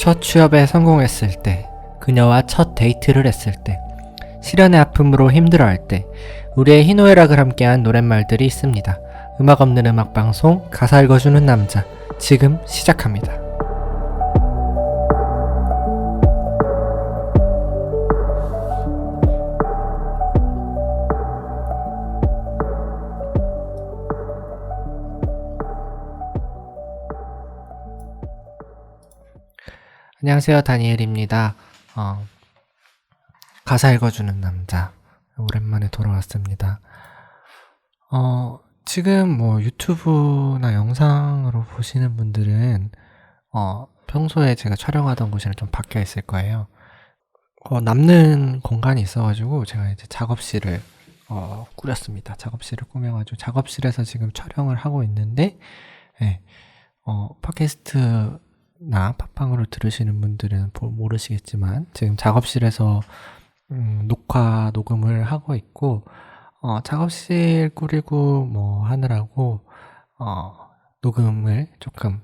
첫 취업에 성공했을 때, 그녀와 첫 데이트를 했을 때, 시련의 아픔으로 힘들어할 때, 우리의 희노애락을 함께한 노랫말들이 있습니다. 음악 없는 음악방송, 가사 읽어주는 남자, 지금 시작합니다. 안녕하세요, 다니엘입니다. 가사 읽어주는 남자, 오랜만에 돌아왔습니다. 지금 유튜브나 영상으로 보시는 분들은 평소에 제가 촬영하던 곳이랑 좀 바뀌어 있을 거예요. 남는 공간이 있어가지고 제가 이제 작업실을 꾸렸습니다. 작업실을 꾸며가지고 작업실에서 지금 촬영을 하고 있는데, 팟캐스트나 팟빵으로 들으시는 분들은 모르시겠지만 지금 작업실에서 녹음을 하고 있고, 작업실 꾸리고 하느라고 녹음을 조금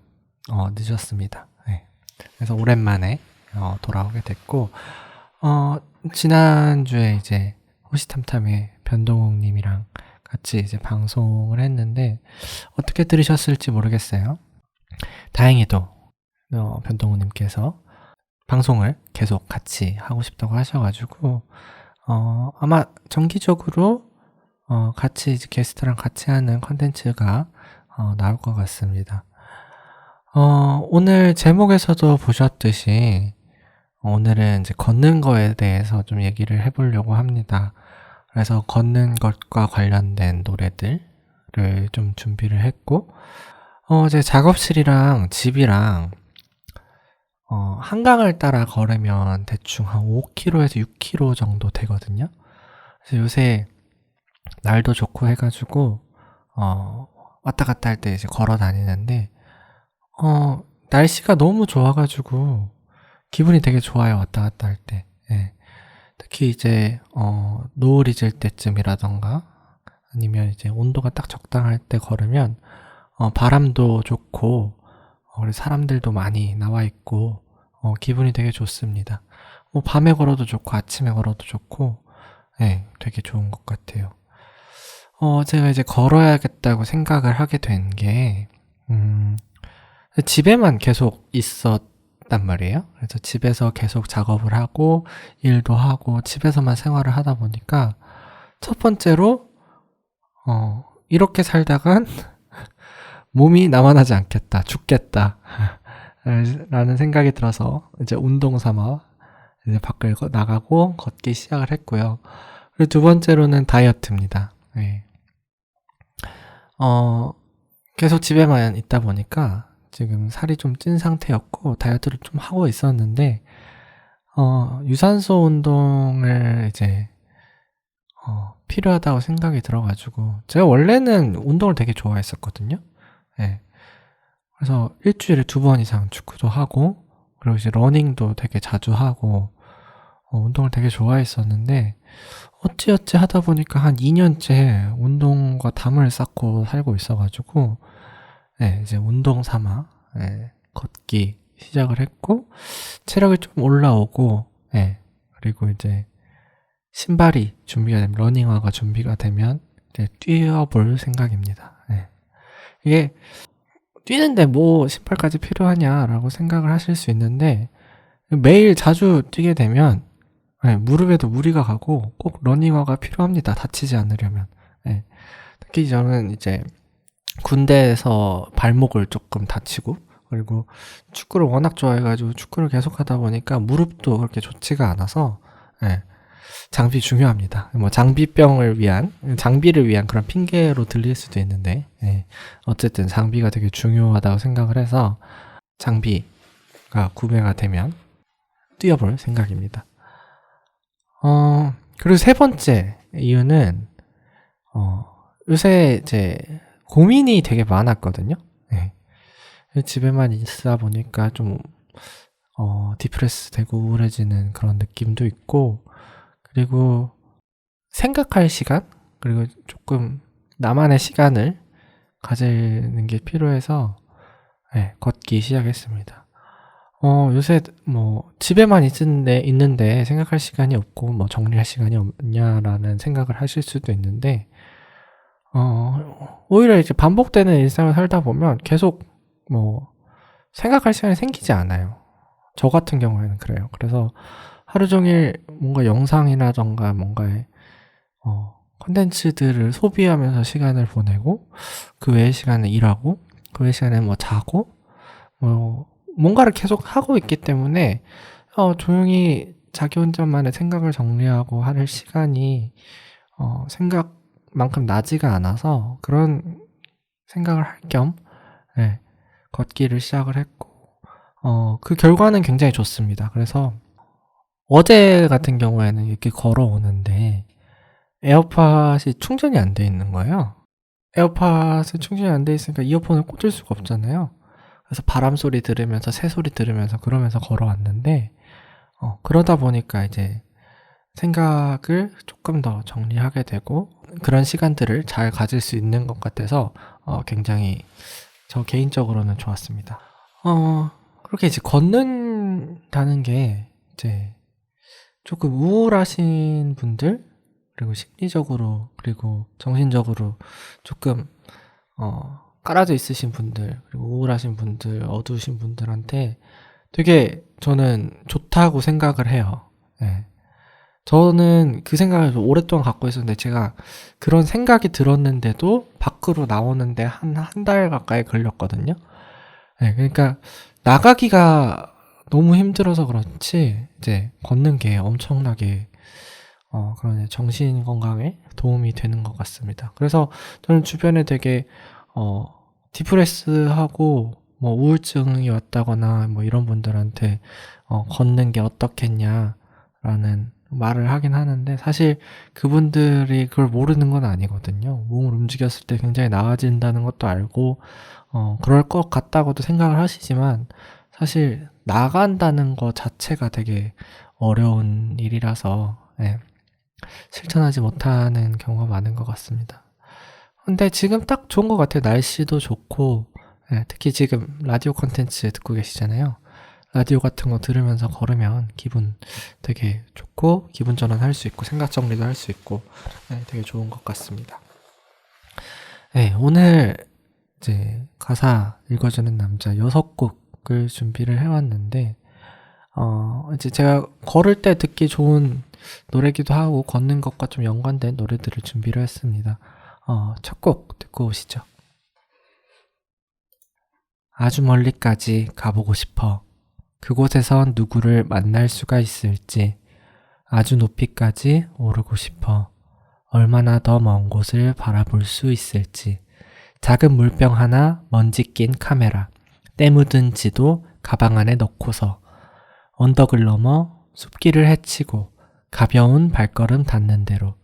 늦었습니다. 그래서 오랜만에 돌아오게 됐고, 지난주에 이제 호시탐탐의 변동욱님이랑 같이 이제 방송을 했는데 어떻게 들으셨을지 모르겠어요. 다행히도 변동욱님께서 방송을 계속 같이 하고 싶다고 하셔가지고 아마 정기적으로 같이 이제 게스트랑 같이 하는 컨텐츠가 나올 것 같습니다. 오늘 제목에서도 보셨듯이 오늘은 이제 걷는 거에 대해서 좀 얘기를 해보려고 합니다. 그래서 걷는 것과 관련된 노래들을 좀 준비를 했고, 제 작업실이랑 집이랑 한강을 따라 걸으면 대충 한 5km에서 6km 정도 되거든요. 그래서 요새 날도 좋고 해가지고 왔다 갔다 할 때 이제 걸어 다니는데 날씨가 너무 좋아가지고 기분이 되게 좋아요. 왔다 갔다 할 때. 특히 이제 노을이 질 때쯤이라던가 아니면 이제 온도가 딱 적당할 때 걸으면 바람도 좋고 그리고 사람들도 많이 나와 있고 기분이 되게 좋습니다. 밤에 걸어도 좋고 아침에 걸어도 좋고 되게 좋은 것 같아요. 제가 이제 걸어야겠다고 생각을 하게 된 게 집에만 계속 있었단 말이에요. 그래서 집에서 계속 작업을 하고 일도 하고 집에서만 생활을 하다 보니까 첫 번째로 이렇게 살다간 몸이 남아나지 않겠다, 죽겠다 라는 생각이 들어서 이제 운동 삼아 이제 밖을 나가고 걷기 시작을 했고요. 그리고 두 번째로는 다이어트입니다. 계속 집에만 있다 보니까 지금 살이 좀 찐 상태였고 다이어트를 좀 하고 있었는데 유산소 운동을 이제 필요하다고 생각이 들어가지고, 제가 원래는 운동을 되게 좋아했었거든요. 그래서 일주일에 2번 이상 축구도 하고, 그리고 이제 러닝도 되게 자주 하고, 운동을 되게 좋아했었는데, 어찌어찌 하다 보니까 한 2년째 운동과 담을 쌓고 살고 있어가지고, 이제 운동 삼아, 걷기 시작을 했고, 체력이 좀 올라오고, 그리고 이제 신발이 준비가 되면, 러닝화가 준비가 되면, 이제 뛰어볼 생각입니다. 이게, 뛰는데 뭐 신발까지 필요하냐라고 생각을 하실 수 있는데, 매일 자주 뛰게 되면 무릎에도 무리가 가고 꼭 러닝화가 필요합니다. 다치지 않으려면. 특히 저는 이제 군대에서 발목을 조금 다치고, 그리고 축구를 워낙 좋아해가지고 축구를 계속 하다 보니까 무릎도 그렇게 좋지가 않아서 장비 중요합니다. 장비를 위한 그런 핑계로 들릴 수도 있는데, 어쨌든 장비가 되게 중요하다고 생각을 해서 장비가 구매가 되면 뛰어볼 생각입니다. 그리고 세 번째 이유는 요새 이제 고민이 되게 많았거든요. 집에만 있다 보니까 좀 디프레스 되고 우울해지는 그런 느낌도 있고, 그리고 생각할 시간, 그리고 조금 나만의 시간을 가지는 게 필요해서 걷기 시작했습니다. 요새 뭐 집에만 있는데 생각할 시간이 없고 뭐 정리할 시간이 없냐라는 생각을 하실 수도 있는데, 오히려 이제 반복되는 일상을 살다 보면 계속 뭐 생각할 시간이 생기지 않아요. 저 같은 경우에는 그래요. 그래서 하루 종일 뭔가 영상이라던가 뭔가의 콘텐츠들을 소비하면서 시간을 보내고, 그 외의 시간에 일하고, 그 외의 시간에 뭐 자고, 뭐 뭔가를 계속 하고 있기 때문에 조용히 자기 혼자만의 생각을 정리하고 할 시간이 생각만큼 나지가 않아서 그런 생각을 할 겸 걷기를 시작을 했고, 그 결과는 굉장히 좋습니다. 그래서 어제 같은 경우에는 이렇게 걸어오는데 에어팟이 충전이 안 돼 있는 거예요. 에어팟이 충전이 안 돼 있으니까 이어폰을 꽂을 수가 없잖아요. 그래서 바람 소리 들으면서 새 소리 들으면서 그러면서 걸어왔는데, 그러다 보니까 이제 생각을 조금 더 정리하게 되고 그런 시간들을 잘 가질 수 있는 것 같아서 굉장히 저 개인적으로는 좋았습니다. 그렇게 이제 걷는다는 게 이제 조금 우울하신 분들, 그리고 심리적으로 그리고 정신적으로 조금 깔아져 있으신 분들, 그리고 우울하신 분들, 어두우신 분들한테 되게 저는 좋다고 생각을 해요. 네. 저는 그 생각을 오랫동안 갖고 있었는데, 제가 그런 생각이 들었는데도 밖으로 나오는데 한 달 가까이 걸렸거든요. 네, 그러니까 나가기가 너무 힘들어서 그렇지 이제 걷는 게 엄청나게 그런 정신 건강에 도움이 되는 것 같습니다. 그래서 저는 주변에 되게 디프레스하고 뭐 우울증이 왔다거나 뭐 이런 분들한테 걷는 게 어떻겠냐라는 말을 하긴 하는데, 사실 그분들이 그걸 모르는 건 아니거든요. 몸을 움직였을 때 굉장히 나아진다는 것도 알고 그럴 것 같다고도 생각을 하시지만, 사실 나간다는 것 자체가 되게 어려운 일이라서 실천하지 못하는 경우가 많은 것 같습니다. 근데 지금 딱 좋은 것 같아요. 날씨도 좋고, 특히 지금 라디오 콘텐츠 듣고 계시잖아요. 라디오 같은 거 들으면서 걸으면 기분 되게 좋고, 기분 전환할 수 있고, 생각 정리도 할 수 있고, 되게 좋은 것 같습니다. 오늘 이제 가사 읽어주는 남자 6곡을 준비를 해왔는데, 이제 제가 걸을 때 듣기 좋은 노래기도 하고 걷는 것과 좀 연관된 노래들을 준비를 했습니다. 첫 곡 듣고 오시죠. 아주 멀리까지 가보고 싶어. 그곳에선 누구를 만날 수가 있을지. 아주 높이까지 오르고 싶어. 얼마나 더 먼 곳을 바라볼 수 있을지. 작은 물병 하나, 먼지 낀 카메라, 때 묻은 지도 가방 안에 넣고서 언덕을 넘어 숲길을 헤치고 가벼운 발걸음 닿는 대로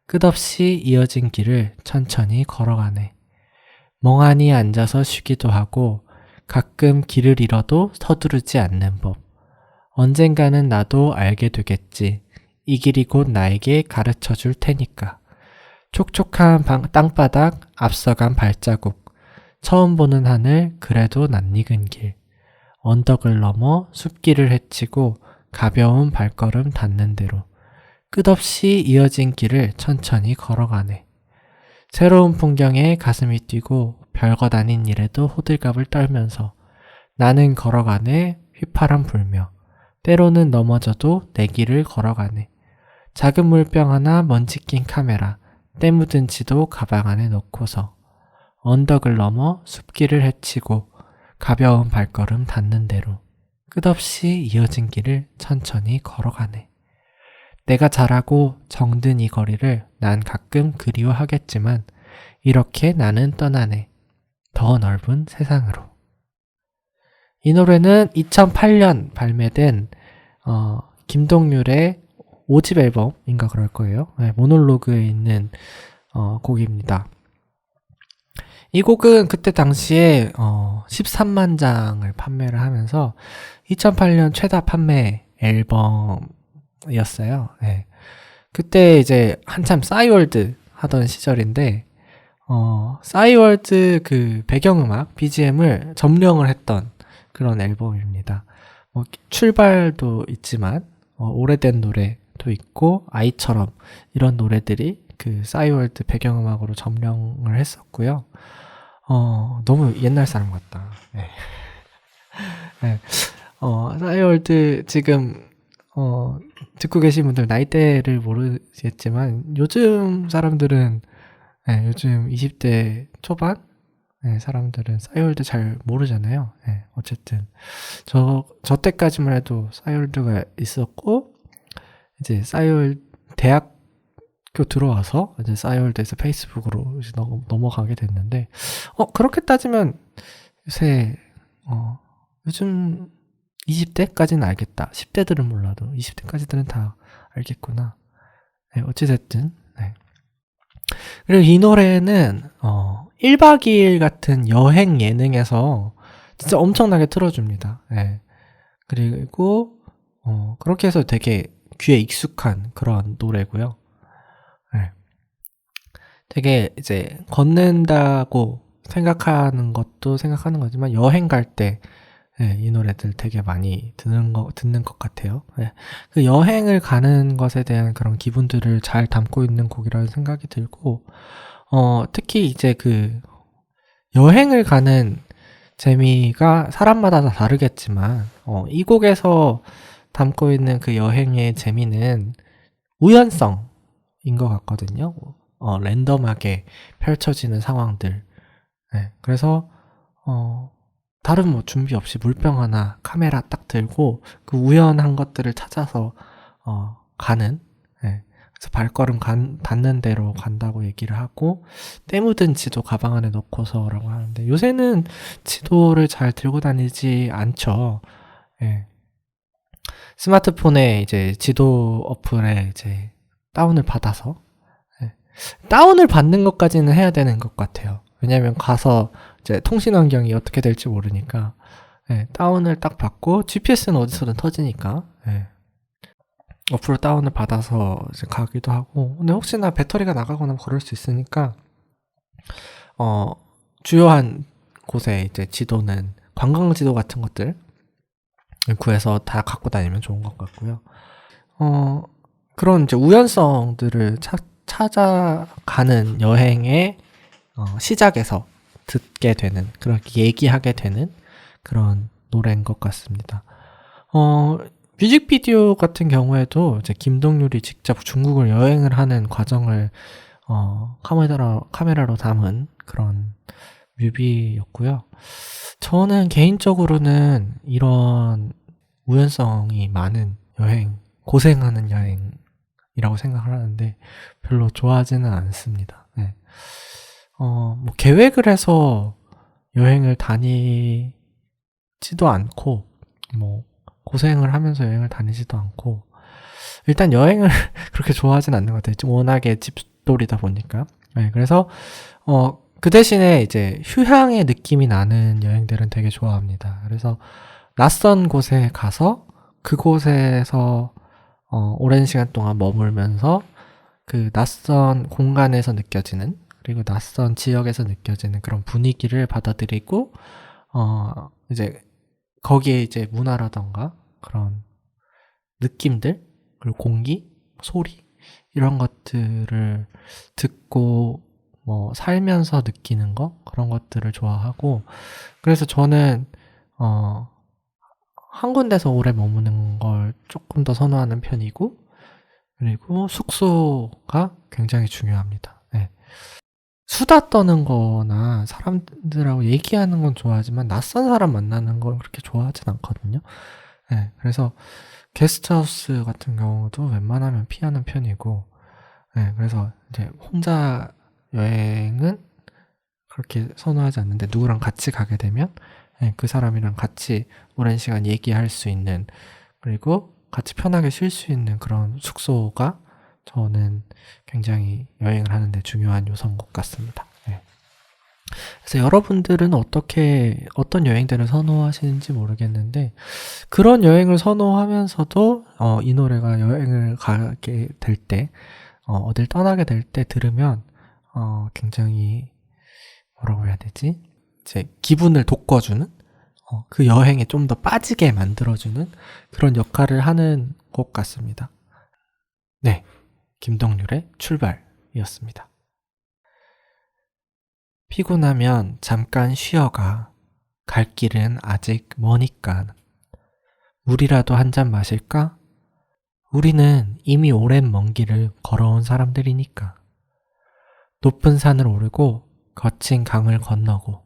끝없이 이어진 길을 천천히 걸어가네. 멍하니 앉아서 쉬기도 하고 가끔 길을 잃어도 서두르지 않는 법. 언젠가는 나도 알게 되겠지. 이 길이 곧 나에게 가르쳐 줄 테니까. 촉촉한 땅바닥, 앞서간 발자국. 처음 보는 하늘, 그래도 낯익은 길. 언덕을 넘어 숲길을 헤치고 가벼운 발걸음 닿는 대로 끝없이 이어진 길을 천천히 걸어가네. 새로운 풍경에 가슴이 뛰고 별것 아닌 일에도 호들갑을 떨면서 나는 걸어가네. 휘파람 불며 때로는 넘어져도 내 길을 걸어가네. 작은 물병 하나, 먼지 낀 카메라, 때 묻은 지도 가방 안에 넣고서 언덕을 넘어 숲길을 헤치고 가벼운 발걸음 닿는 대로 끝없이 이어진 길을 천천히 걸어가네. 내가 잘하고 정든 이 거리를 난 가끔 그리워하겠지만 이렇게 나는 떠나네. 더 넓은 세상으로. 이 노래는 2008년 발매된 김동률의 5집 앨범인가 그럴 거예요. 모놀로그에 있는 곡입니다. 이 곡은 그때 당시에 13만 장을 판매를 하면서 2008년 최다 판매 앨범이었어요. 그때 이제 한참 싸이월드 하던 시절인데 싸이월드 그 배경음악 BGM을 점령을 했던 그런 앨범입니다. 출발도 있지만 오래된 노래도 있고 아이처럼 이런 노래들이 그 싸이월드 배경음악으로 점령을 했었고요. 너무 옛날 사람 같다. 네. 네. 싸이월드 지금 듣고 계신 분들 나이대를 모르겠지만 요즘 사람들은 요즘 20대 초반 사람들은 싸이월드 잘 모르잖아요. 어쨌든 저 때까지만 해도 싸이월드가 있었고 이제 싸이월드 대학교 들어와서 이제 싸이월드에서 페이스북으로 이제 넘어가게 됐는데 그렇게 따지면 요새 요즘 20대까지는 알겠다. 10대들은 몰라도 20대까지들은 다 알겠구나. 어찌됐든 그리고 이 노래는 1박 2일 같은 여행 예능에서 진짜 엄청나게 틀어줍니다. 그리고 그렇게 해서 되게 귀에 익숙한 그런 노래고요. 되게 이제 걷는다고 생각하는 것도 생각하는 거지만 여행 갈 때 이 노래들 되게 많이 듣는 것 같아요. 그 여행을 가는 것에 대한 그런 기분들을 잘 담고 있는 곡이라는 생각이 들고, 특히 이제 그 여행을 가는 재미가 사람마다 다 다르겠지만, 이 곡에서 담고 있는 그 여행의 재미는 우연성인 것 같거든요. 랜덤하게 펼쳐지는 상황들. 그래서, 다른 뭐 준비 없이 물병 하나 카메라 딱 들고 그 우연한 것들을 찾아서 가는 그래서 발걸음 닿는 대로 간다고 얘기를 하고 때 묻은 지도 가방 안에 넣고서라고 하는데 요새는 지도를 잘 들고 다니지 않죠. 스마트폰에 이제 지도 어플에 이제 다운을 받아서 다운을 받는 것까지는 해야 되는 것 같아요. 왜냐면 가서 이제 통신 환경이 어떻게 될지 모르니까 다운을 딱 받고 GPS는 어디서든 터지니까 어플로 다운을 받아서 이제 가기도 하고 근데 혹시나 배터리가 나가거나 그럴 수 있으니까 주요한 곳에 이제 지도는 관광 지도 같은 것들 구해서 다 갖고 다니면 좋은 것 같고요. 그런 이제 우연성들을 찾아가는 여행의 시작에서 듣게 되는, 그렇게 얘기하게 되는 그런 노래인 것 같습니다. 뮤직비디오 같은 경우에도 이제 김동률이 직접 중국을 여행을 하는 과정을 카메라로 담은 그런 뮤비였고요. 저는 개인적으로는 이런 우연성이 많은 여행, 고생하는 여행이라고 생각을 하는데 별로 좋아하지는 않습니다. 뭐 계획을 해서 여행을 다니지도 않고 뭐 고생을 하면서 여행을 다니지도 않고 일단 여행을 그렇게 좋아하진 않는 것 같아요. 워낙에 집돌이다 보니까. 그래서 그 대신에 이제 휴양의 느낌이 나는 여행들은 되게 좋아합니다. 그래서 낯선 곳에 가서 그곳에서 오랜 시간 동안 머물면서 그 낯선 공간에서 느껴지는 그리고 낯선 지역에서 느껴지는 그런 분위기를 받아들이고 이제 거기에 이제 문화라던가 그런 느낌들 그리고 공기, 소리 이런 것들을 듣고 뭐 살면서 느끼는 거 그런 것들을 좋아하고 그래서 저는 한 군데서 오래 머무는 걸 조금 더 선호하는 편이고 그리고 숙소가 굉장히 중요합니다. 수다 떠는 거나 사람들하고 얘기하는 건 좋아하지만 낯선 사람 만나는 걸 그렇게 좋아하진 않거든요. 그래서 게스트하우스 같은 경우도 웬만하면 피하는 편이고 그래서 이제 혼자 여행은 그렇게 선호하지 않는데 누구랑 같이 가게 되면 그 사람이랑 같이 오랜 시간 얘기할 수 있는 그리고 같이 편하게 쉴 수 있는 그런 숙소가 저는 굉장히 여행을 하는데 중요한 요소인 것 같습니다. 그래서 여러분들은 어떤 여행들을 선호하시는지 모르겠는데, 그런 여행을 선호하면서도, 이 노래가 여행을 가게 될 때, 어딜 떠나게 될 때 들으면, 굉장히, 뭐라고 해야 되지? 이제 기분을 돋궈주는, 그 여행에 좀 더 빠지게 만들어주는 그런 역할을 하는 곡 같습니다. 네, 김동률의 출발이었습니다. 피곤하면 잠깐 쉬어가. 갈 길은 아직 머니까. 물이라도 한 잔 마실까? 우리는 이미 오랜 먼 길을 걸어온 사람들이니까. 높은 산을 오르고 거친 강을 건너고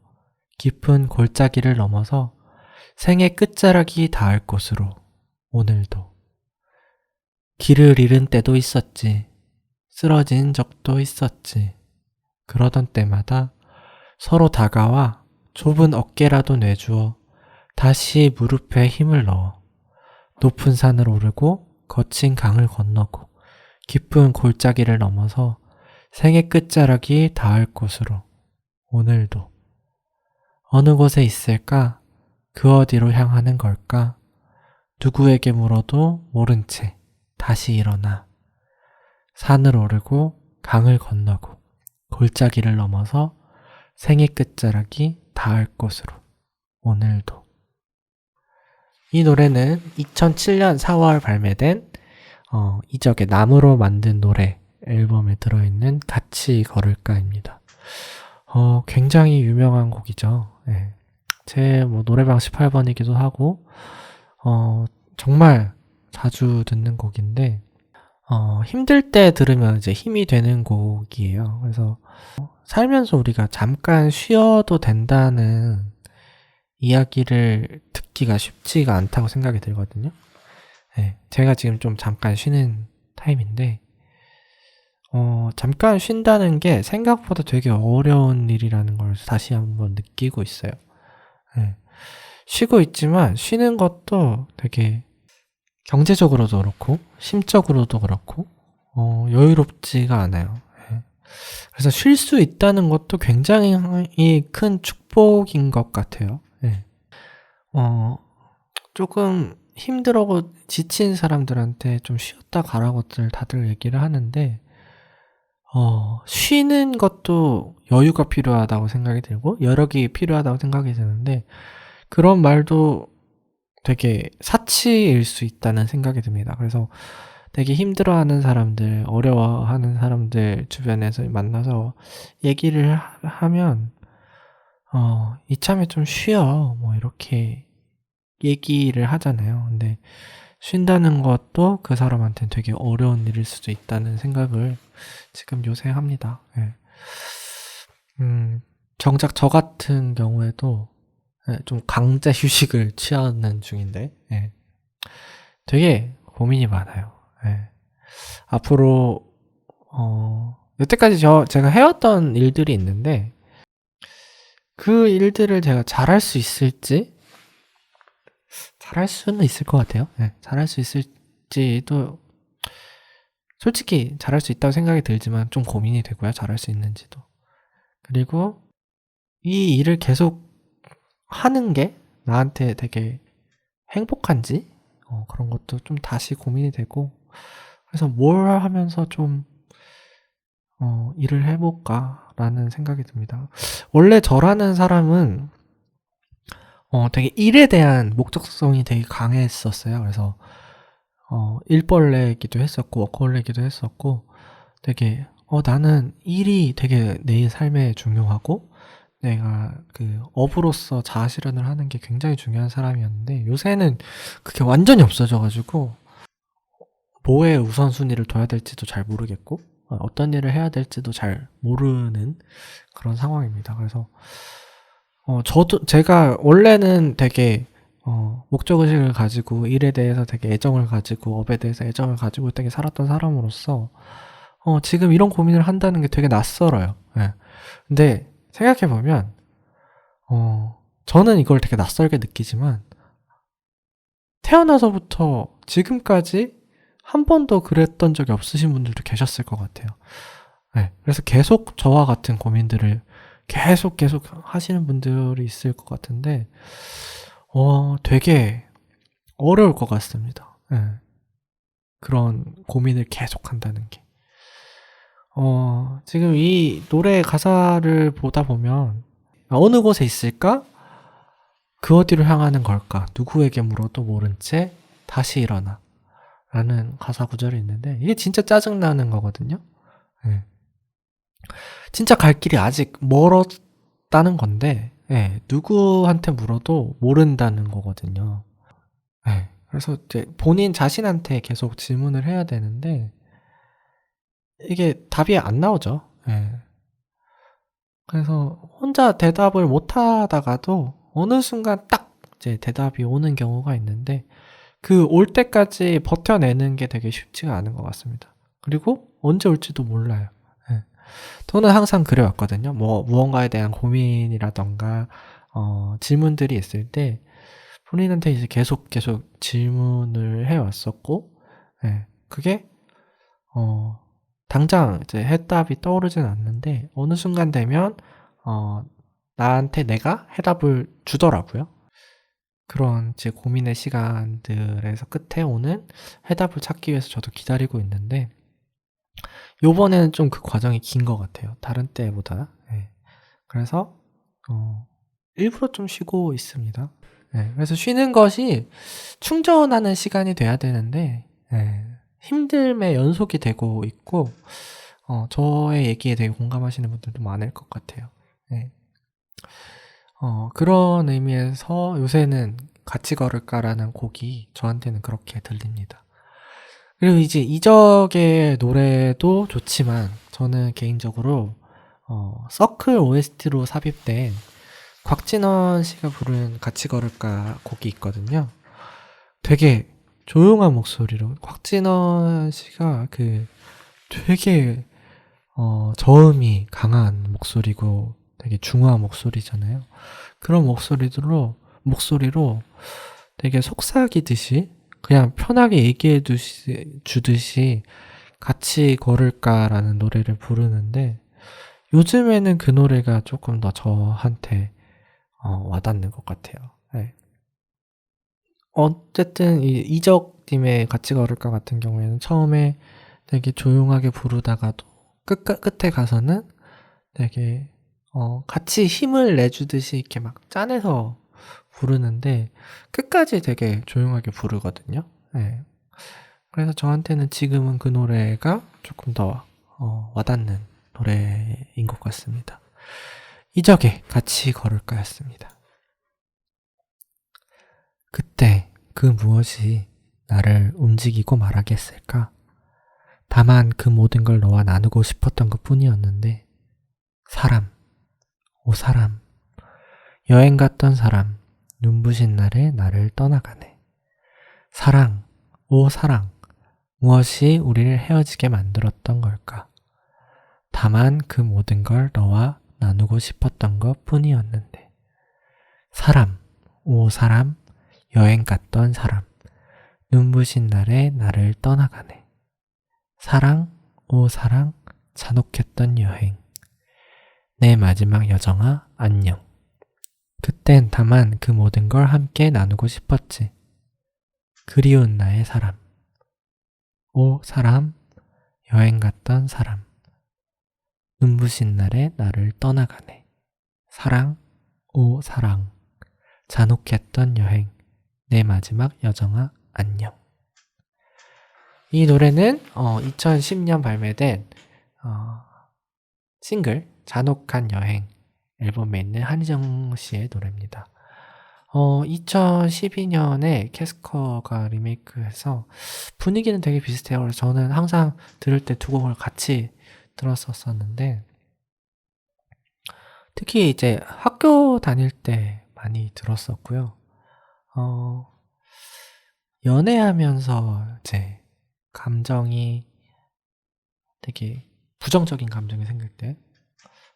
깊은 골짜기를 넘어서 생의 끝자락이 닿을 곳으로 오늘도. 길을 잃은 때도 있었지. 쓰러진 적도 있었지. 그러던 때마다 서로 다가와 좁은 어깨라도 내주어 다시 무릎에 힘을 넣어 높은 산을 오르고 거친 강을 건너고 깊은 골짜기를 넘어서 생의 끝자락이 닿을 곳으로 오늘도. 어느 곳에 있을까? 그 어디로 향하는 걸까? 누구에게 물어도 모른 채 다시 일어나 산을 오르고 강을 건너고 골짜기를 넘어서 생의 끝자락이 닿을 곳으로 오늘도. 이 노래는 2007년 4월 발매된 이적의 나무로 만든 노래 앨범에 들어있는 같이 걸을까입니다. 굉장히 유명한 곡이죠. 네. 제 노래방 18번이기도 하고 정말 자주 듣는 곡인데 힘들 때 들으면 이제 힘이 되는 곡이에요. 그래서 살면서 우리가 잠깐 쉬어도 된다는 이야기를 듣기가 쉽지가 않다고 생각이 들거든요. 네, 제가 지금 좀 잠깐 쉬는 타임인데 잠깐 쉰다는 게 생각보다 되게 어려운 일이라는 걸 다시 한번 느끼고 있어요. 네, 쉬고 있지만 쉬는 것도 되게 경제적으로도 그렇고 심적으로도 그렇고 여유롭지가 않아요. 네. 그래서 쉴 수 있다는 것도 굉장히 큰 축복인 것 같아요. 네. 조금 힘들고 지친 사람들한테 좀 쉬었다 가라고들 다들 얘기를 하는데 쉬는 것도 여유가 필요하다고 생각이 들고 여력이 필요하다고 생각이 드는데 그런 말도 되게 사치일 수 있다는 생각이 듭니다. 그래서 되게 힘들어하는 사람들, 어려워하는 사람들 주변에서 만나서 얘기를 하면 이참에 좀 쉬어 이렇게 얘기를 하잖아요. 근데 쉰다는 것도 그 사람한테는 되게 어려운 일일 수도 있다는 생각을 지금 요새 합니다. 네. 정작 저 같은 경우에도 좀 강제 휴식을 취하는 중인데 되게 고민이 많아요. 앞으로 여태까지 제가 해왔던 일들이 있는데 그 일들을 제가 잘할 수 있을지 잘할 수는 있을 것 같아요. 잘할 수 있을지도 솔직히 잘할 수 있다고 생각이 들지만 좀 고민이 되고요. 잘할 수 있는지도. 그리고 이 일을 계속 하는 게 나한테 되게 행복한지 그런 것도 좀 다시 고민이 되고 그래서 뭘 하면서 좀 일을 해볼까라는 생각이 듭니다. 원래 저라는 사람은 되게 일에 대한 목적성이 되게 강했었어요. 그래서 일벌레이기도 했었고 워커홀릭이기도 했었고 되게 나는 일이 되게 내 삶에 중요하고 내가 그 업으로서 자아실현을 하는 게 굉장히 중요한 사람이었는데 요새는 그게 완전히 없어져가지고 뭐에 우선순위를 둬야 될지도 잘 모르겠고 어떤 일을 해야 될지도 잘 모르는 그런 상황입니다. 그래서 제가 원래는 되게 목적의식을 가지고 일에 대해서 되게 애정을 가지고 업에 대해서 애정을 가지고 되게 살았던 사람으로서 지금 이런 고민을 한다는 게 되게 낯설어요. 근데 생각해보면 저는 이걸 되게 낯설게 느끼지만 태어나서부터 지금까지 한 번도 그랬던 적이 없으신 분들도 계셨을 것 같아요. 그래서 계속 저와 같은 고민들을 계속 하시는 분들이 있을 것 같은데 되게 어려울 것 같습니다. 그런 고민을 계속 한다는 게. 지금 이 노래 가사를 보다 보면 어느 곳에 있을까? 그 어디로 향하는 걸까? 누구에게 물어도 모른 채 다시 일어나. 라는 가사 구절이 있는데, 이게 진짜 짜증나는 거거든요. 예. 진짜 갈 길이 아직 멀었다는 건데, 예, 누구한테 물어도 모른다는 거거든요. 예. 그래서 이제 본인 자신한테 계속 질문을 해야 되는데, 이게 답이 안 나오죠. 예. 그래서 혼자 대답을 못 하다가도 어느 순간 딱 이제 대답이 오는 경우가 있는데, 그 올 때까지 버텨내는 게 되게 쉽지가 않은 것 같습니다. 그리고 언제 올지도 몰라요. 예. 저는 항상 그래왔거든요. 뭐 무언가에 대한 고민이라던가 질문들이 있을 때 본인한테 이제 계속 질문을 해왔었고, 예. 그게 당장 이제 해답이 떠오르진 않는데 어느 순간 되면 나한테 내가 해답을 주더라고요. 그런 제 고민의 시간들에서 끝에 오는 해답을 찾기 위해서 저도 기다리고 있는데, 요번에는 좀 그 과정이 긴 것 같아요. 다른 때보다. 예. 그래서 일부러 좀 쉬고 있습니다. 예. 그래서 쉬는 것이 충전하는 시간이 돼야 되는데, 예. 힘듦의 연속이 되고 있고, 저의 얘기에 되게 공감하시는 분들도 많을 것 같아요. 예. 그런 의미에서 요새는 같이 걸을까라는 곡이 저한테는 그렇게 들립니다. 그리고 이제 이적의 노래도 좋지만 저는 개인적으로 서클 OST로 삽입된 곽진원 씨가 부른 같이 걸을까 곡이 있거든요. 되게 조용한 목소리로, 곽진원 씨가 그 되게 저음이 강한 목소리고 되게 중후한 목소리잖아요. 그런 목소리로 되게 속삭이듯이 그냥 편하게 얘기해 주듯이 같이 걸을까라는 노래를 부르는데, 요즘에는 그 노래가 조금 더 저한테 와닿는 것 같아요. 네. 어쨌든 이적님의 같이 걸을까 같은 경우에는 처음에 되게 조용하게 부르다가도 끝에 가서는 되게 같이 힘을 내주듯이 이렇게 막 짜내서 부르는데 끝까지 되게 조용하게 부르거든요. 네. 그래서 저한테는 지금은 그 노래가 조금 더 와닿는 노래인 것 같습니다. 이적에 같이 걸을까였습니다. 그때 그 무엇이 나를 움직이고 말하게 했을까? 다만 그 모든 걸 너와 나누고 싶었던 것 뿐이었는데, 사람, 오 사람, 여행 갔던 사람, 눈부신 날에 나를 떠나가네. 사랑, 오 사랑, 무엇이 우리를 헤어지게 만들었던 걸까? 다만 그 모든 걸 너와 나누고 싶었던 것 뿐이었는데. 사람, 오 사람, 여행 갔던 사람, 눈부신 날에 나를 떠나가네. 사랑, 오 사랑, 잔혹했던 여행. 내 마지막 여정아, 안녕. 그땐 다만 그 모든 걸 함께 나누고 싶었지. 그리운 나의 사람. 오 사람, 여행 갔던 사람. 눈부신 날에 나를 떠나가네. 사랑, 오 사랑. 잔혹했던 여행. 내 마지막 여정아, 안녕. 이 노래는 2010년 발매된 싱글 잔혹한 여행 앨범에 있는 한희정 씨의 노래입니다. 2012년에 캐스커가 리메이크해서 분위기는 되게 비슷해요. 그래서 저는 항상 들을 때 두 곡을 같이 들었었는데, 특히 이제 학교 다닐 때 많이 들었었고요. 연애하면서 이제 감정이 되게 부정적인 감정이 생길 때,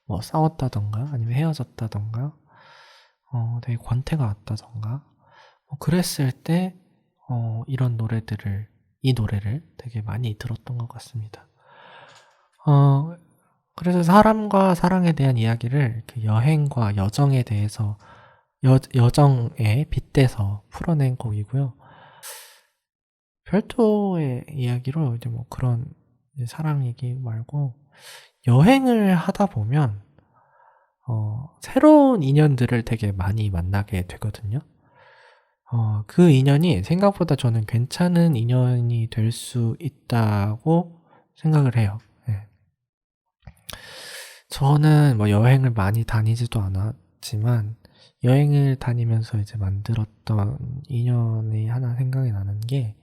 뭐 싸웠다던가 아니면 헤어졌다던가 되게 권태가 왔다던가 그랬을 때 이 노래를 되게 많이 들었던 것 같습니다. 그래서 사람과 사랑에 대한 이야기를 그 여행과 여정에 대해서 여정에 빗대서 풀어낸 곡이고요. 별도의 이야기로 이제 뭐 그런 이제 사랑 얘기 말고, 여행을 하다 보면 새로운 인연들을 되게 많이 만나게 되거든요. 그 인연이 생각보다 저는 괜찮은 인연이 될 수 있다고 생각을 해요. 예. 저는 뭐 여행을 많이 다니지도 않았지만, 여행을 다니면서 이제 만들었던 인연이 하나 생각이 나는 게,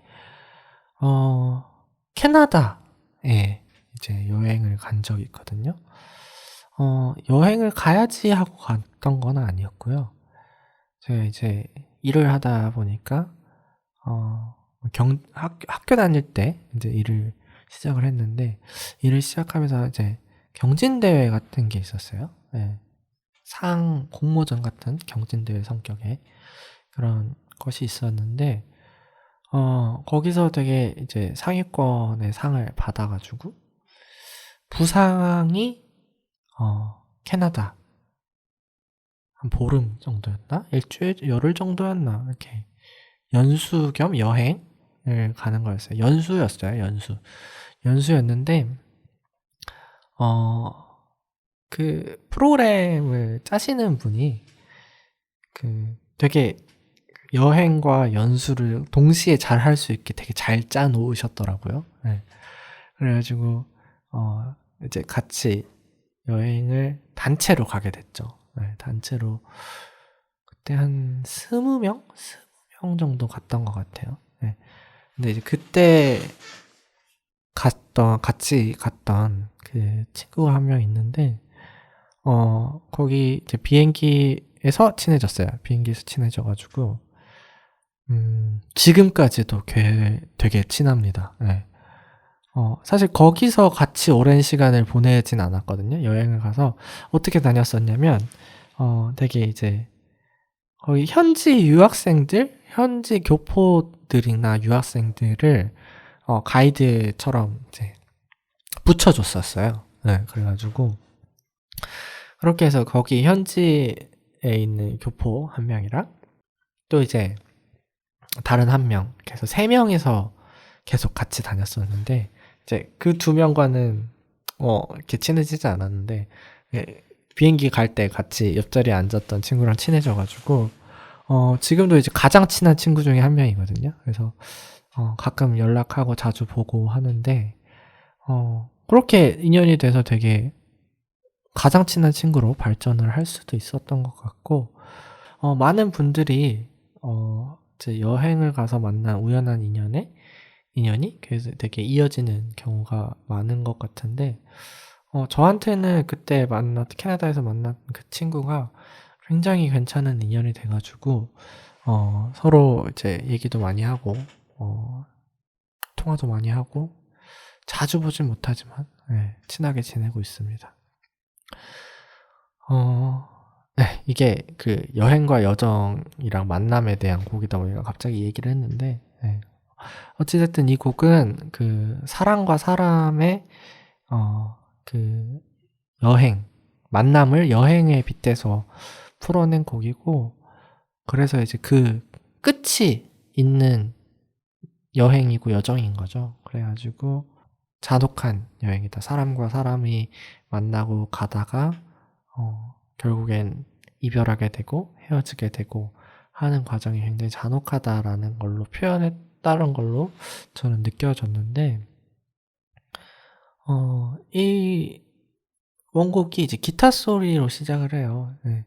어, 캐나다에 이제 여행을 간 적이 있거든요. 여행을 가야지 하고 갔던 건 아니었고요. 제가 이제 일을 하다 보니까, 학교 다닐 때 이제 일을 시작을 했는데, 일을 시작하면서 이제 경진대회 같은 게 있었어요. 예. 공모전 같은 경진대회 성격의 그런 것이 있었는데, 거기서 되게 이제 상위권의 상을 받아가지고, 부상이, 캐나다, 한 보름 정도였나? 일주일, 열흘 정도였나? 이렇게 연수 겸 여행을 가는 거였어요. 연수였어요, 연수. 연수였는데, 그 프로그램을 짜시는 분이 되게 여행과 연수를 동시에 잘 할 수 있게 되게 잘 짜 놓으셨더라고요. 네. 그래가지고, 이제 같이 여행을 단체로 가게 됐죠. 네, 단체로. 그때 한 20명? 20명 정도 갔던 것 같아요. 네. 근데 이제 그때 같이 갔던 그 친구가 한 명 있는데, 거기 이제 비행기에서 친해졌어요. 비행기에서 친해져가지고, 지금까지도 되게 친합니다. 네. 사실 거기서 같이 오랜 시간을 보내진 않았거든요. 여행을 가서 어떻게 다녔었냐면, 되게 이제 거기 현지 교포들이나 유학생들을 가이드처럼 이제 붙여줬었어요. 네, 그래가지고 그렇게 해서 거기 현지에 있는 교포 한 명이랑 또 이제 다른 한 명, 그래서 3명이서 계속 같이 다녔었는데, 이제 그 2명과는 이렇게 친해지지 않았는데, 예, 비행기 갈 때 같이 옆자리에 앉았던 친구랑 친해져가지고, 지금도 이제 가장 친한 친구 중에 한 명이거든요. 그래서 가끔 연락하고 자주 보고 하는데, 그렇게 인연이 돼서 되게 가장 친한 친구로 발전을 할 수도 있었던 것 같고, 많은 분들이 이제 여행을 가서 만난 우연한 인연이 그래서 되게 이어지는 경우가 많은 것 같은데, 저한테는 그때 캐나다에서 만난 그 친구가 굉장히 괜찮은 인연이 돼가지고, 서로 이제 얘기도 많이 하고, 통화도 많이 하고, 자주 보진 못하지만, 네, 친하게 지내고 있습니다. 네, 이게 그 여행과 여정이랑 만남에 대한 곡이다 보니까 갑자기 얘기를 했는데, 네. 어찌됐든 이 곡은 그 사랑과 사람의, 그 만남을 여행에 빗대서 풀어낸 곡이고, 그래서 이제 그 끝이 있는 여행이고 여정인 거죠. 그래가지고 잔혹한 여행이다. 사람과 사람이 만나고 가다가 결국엔 이별하게 되고 헤어지게 되고 하는 과정이 굉장히 잔혹하다라는 걸로 표현했다는 걸로 저는 느껴졌는데, 이 원곡이 이제 기타 소리로 시작을 해요. 네.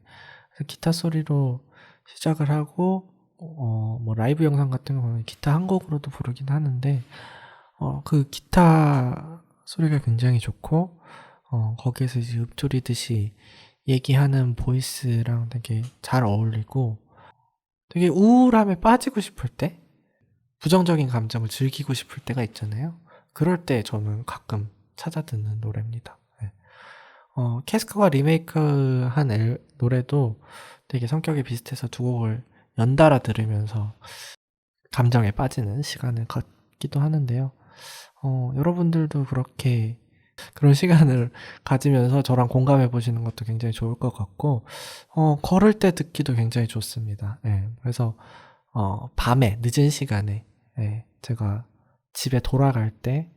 그래서 기타 소리로 시작을 하고, 뭐 라이브 영상 같은 거 보면 기타 한 곡으로도 부르긴 하는데, 그 기타 소리가 굉장히 좋고, 거기에서 이제 읊조리듯이 얘기하는 보이스랑 되게 잘 어울리고, 되게 우울함에 빠지고 싶을 때, 부정적인 감정을 즐기고 싶을 때가 있잖아요. 그럴 때 저는 가끔 찾아 듣는 노래입니다. 네. 캐스커가 리메이크한 노래도 되게 성격이 비슷해서 두 곡을 연달아 들으면서 감정에 빠지는 시간을 갖기도 하는데요. 여러분들도 그런 시간을 가지면서 저랑 공감해 보시는 것도 굉장히 좋을 것 같고, 걸을 때 듣기도 굉장히 좋습니다. 예, 그래서, 밤에, 늦은 시간에, 예, 제가 집에 돌아갈 때,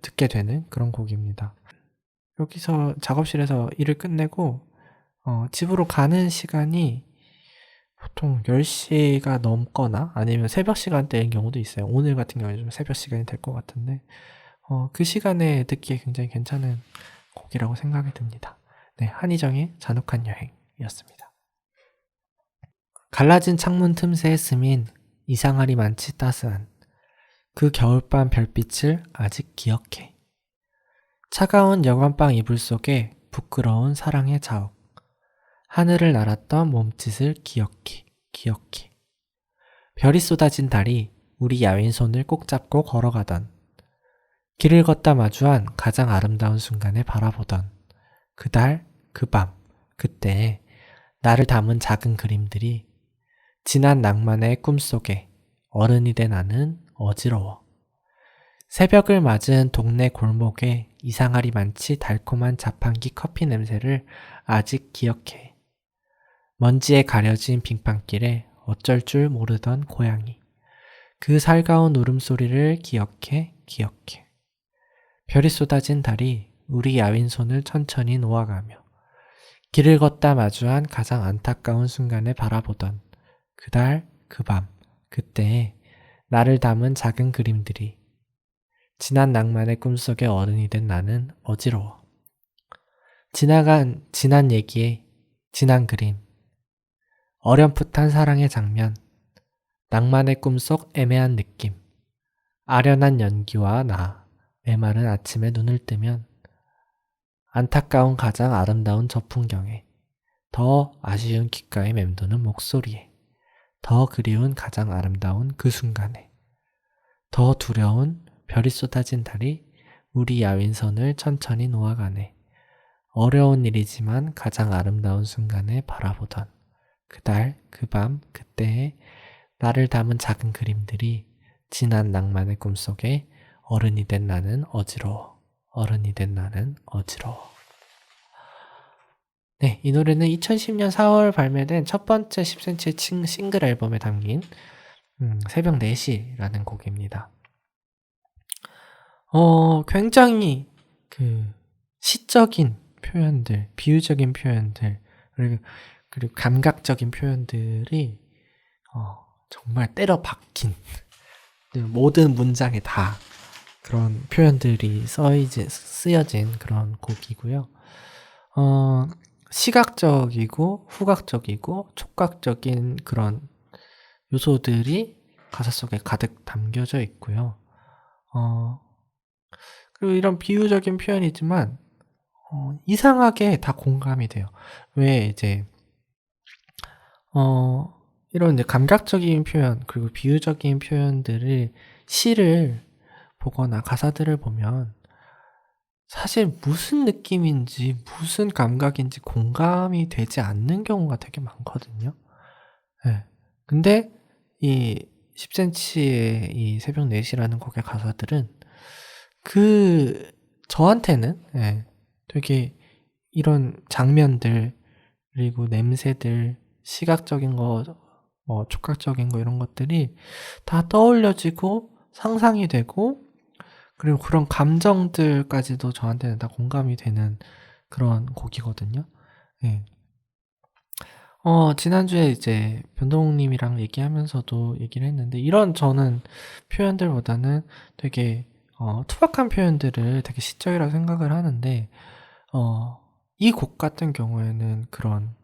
듣게 되는 그런 곡입니다. 여기서 작업실에서 일을 끝내고 집으로 가는 시간이 보통 10시가 넘거나 아니면 새벽 시간대인 경우도 있어요. 오늘 같은 경우에 좀 새벽 시간이 될 것 같은데 그 시간에 듣기에 굉장히 괜찮은 곡이라고 생각이 듭니다. 네, 한희정의 잔혹한 여행이었습니다. 갈라진 창문 틈새에 스민 이상하리 많지 따스한 그 겨울밤 별빛을 아직 기억해. 차가운 여관방 이불 속에 부끄러운 사랑의 자욱. 하늘을 날았던 몸짓을 기억해. 별이 쏟아진 달이 우리 야윈 손을 꼭 잡고 걸어가던, 길을 걷다 마주한 가장 아름다운 순간을 바라보던 그 달, 그 밤, 그때에 나를 담은 작은 그림들이 지난 낭만의 꿈속에 어른이 된 나는 어지러워. 새벽을 맞은 동네 골목에 이상하리 많지 달콤한 자판기 커피 냄새를 아직 기억해. 먼지에 가려진 빙판길에 어쩔 줄 모르던 고양이. 그 살가운 울음소리를 기억해. 별이 쏟아진 달이 우리 야윈 손을 천천히 놓아가며 길을 걷다 마주한 가장 안타까운 순간을 바라보던 그 달, 그 밤, 그때에 나를 담은 작은 그림들이 지난 낭만의 꿈속에 어른이 된 나는 어지러워. 지난 얘기에 지난 그림, 어렴풋한 사랑의 장면, 낭만의 꿈속 애매한 느낌, 아련한 연기와 나, 메마른 아침에 눈을 뜨면 안타까운 가장 아름다운 저 풍경에, 더 아쉬운 귓가에 맴도는 목소리에, 더 그리운 가장 아름다운 그 순간에, 더 두려운 별이 쏟아진 달이 우리 야윈선을 천천히 놓아가네. 어려운 일이지만 가장 아름다운 순간에 바라보던 그 달, 그 밤, 그때에 나를 담은 작은 그림들이 지난 낭만의 꿈속에 어른이 된 나는 어지러워. 네, 이 노래는 2010년 4월 발매된 첫 번째 10cm 싱글 앨범에 담긴 새벽 4시라는 곡입니다. 굉장히 시적인 표현들, 비유적인 표현들, 그리고 감각적인 표현들이 정말 때려 박힌 모든 문장에 다 그런 표현들이 쓰여진 그런 곡이고요. 시각적이고 후각적이고 촉각적인 그런 요소들이 가사 속에 가득 담겨져 있고요. 그리고 이런 비유적인 표현이지만 이상하게 다 공감이 돼요. 왜 이제 이런 이제 감각적인 표현 그리고 비유적인 표현들을 시를 보거나 가사들을 보면 사실 무슨 느낌인지 무슨 감각인지 공감이 되지 않는 경우가 되게 많거든요. 네. 근데 이 10cm의 이 새벽 4시라는 곡의 가사들은 저한테는 되게 이런 장면들 그리고 냄새들 시각적인 거 촉각적인 거 이런 것들이 다 떠올려지고 상상이 되고 그리고 그런 감정들까지도 저한테는 다 공감이 되는 그런 곡이거든요. 네. 지난주에 이제 변동님이랑 얘기하면서도 얘기를 했는데 이런 저는 표현들보다는 되게 투박한 표현들을 되게 시적이라고 생각을 하는데 이 곡 같은 경우에는 그런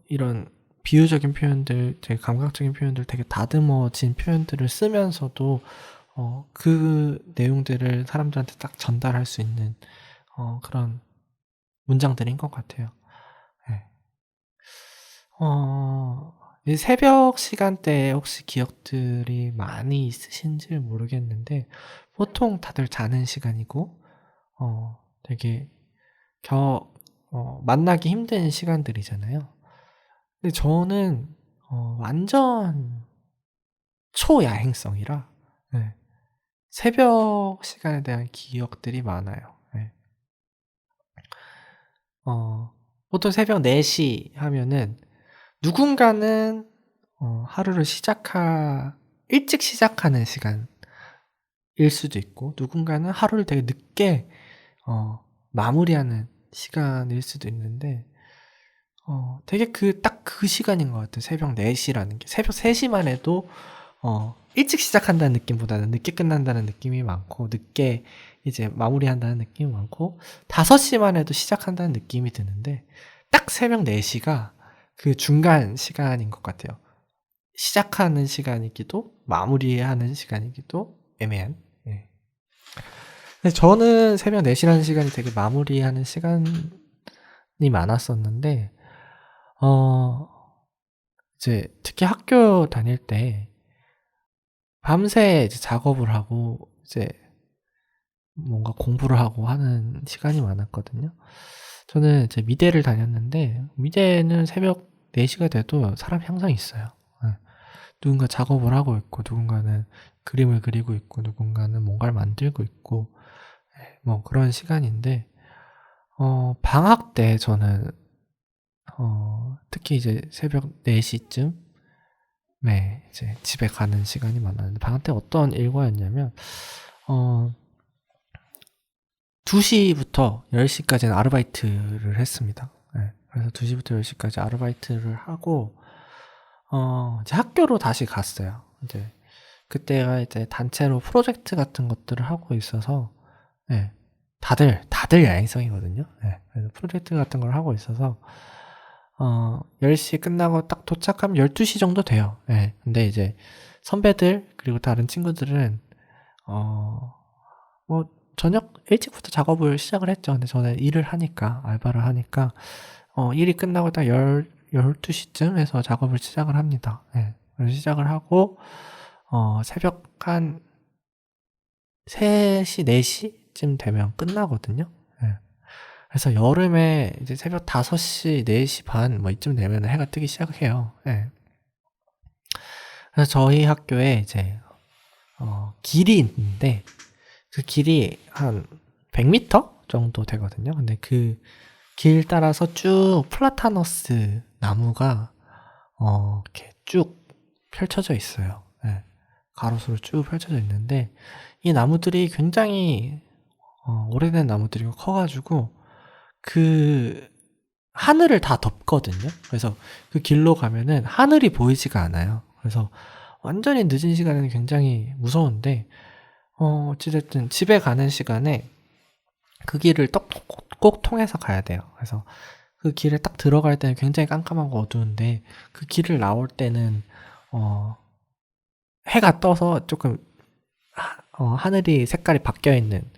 이런 비유적인 표현들, 되게 감각적인 표현들, 되게 다듬어진 표현들을 쓰면서도 그 내용들을 사람들한테 딱 전달할 수 있는 그런 문장들인 것 같아요. 네. 이 새벽 시간대에 혹시 기억들이 많이 있으신지 모르겠는데 보통 다들 자는 시간이고 되게 만나기 힘든 시간들이잖아요. 근데 저는 완전 초야행성이라 네. 새벽 시간에 대한 기억들이 많아요. 네. 보통 새벽 4시 하면은 누군가는 하루를 일찍 시작하는 시간일 수도 있고 누군가는 하루를 되게 늦게 마무리하는 시간일 수도 있는데, 되게 딱 그 시간인 것 같아요. 새벽 4시라는 게. 새벽 3시만 해도, 일찍 시작한다는 느낌보다는 늦게 끝난다는 느낌이 많고, 늦게 이제 마무리한다는 느낌이 많고, 5시만 해도 시작한다는 느낌이 드는데, 딱 새벽 4시가 그 중간 시간인 것 같아요. 시작하는 시간이기도, 마무리하는 시간이기도 애매한. 예. 근데 저는 새벽 4시라는 시간이 되게 마무리하는 시간이 많았었는데, 이제 특히 학교 다닐 때 밤새 이제 작업을 하고 이제 뭔가 공부를 하고 하는 시간이 많았거든요. 저는 이제 미대를 다녔는데 미대는 새벽 4시가 돼도 사람이 항상 있어요. 예. 누군가 작업을 하고 있고 누군가는 그림을 그리고 있고 누군가는 뭔가를 만들고 있고 뭐 그런 시간인데 방학 때 저는 특히 이제 새벽 4시쯤 네, 이제 집에 가는 시간이 많았는데 방학 때 어떤 일과였냐면 2시부터 10시까지는 아르바이트를 했습니다. 네, 그래서 2시부터 10시까지 아르바이트를 하고 이제 학교로 다시 갔어요. 이제 그때가 이제 단체로 프로젝트 같은 것들을 하고 있어서 네, 다들 야행성이거든요. 네, 그래서 프로젝트 같은 걸 하고 있어서 10시 끝나고 딱 도착하면 12시 정도 돼요. 네, 근데 이제 선배들 그리고 다른 친구들은 뭐 저녁 일찍부터 작업을 시작을 했죠. 근데 저는 일을 하니까 알바를 하니까 일이 끝나고 딱 12시쯤 해서 작업을 시작을 합니다. 네, 그래서 시작을 하고 새벽 한 3시, 4시쯤 되면 끝나거든요. 네. 그래서 여름에 이제 새벽 5시, 4시 반, 뭐 이쯤 되면 해가 뜨기 시작해요. 네. 그래서 저희 학교에 이제, 길이 있는데, 그 길이 한 100m 정도 되거든요. 근데 그 길 따라서 쭉 플라타너스 나무가, 이렇게 쭉 펼쳐져 있어요. 네. 가로수로 쭉 펼쳐져 있는데, 이 나무들이 굉장히, 오래된 나무들이고 커가지고, 그 하늘을 다 덮거든요. 그래서 그 길로 가면은 하늘이 보이지가 않아요. 그래서 완전히 늦은 시간에는 굉장히 무서운데 어찌됐든 집에 가는 시간에 그 길을 꼭 통해서 가야 돼요. 그래서 그 길에 딱 들어갈 때는 굉장히 깜깜하고 어두운데 그 길을 나올 때는 해가 떠서 조금 하늘이 색깔이 바뀌어 있는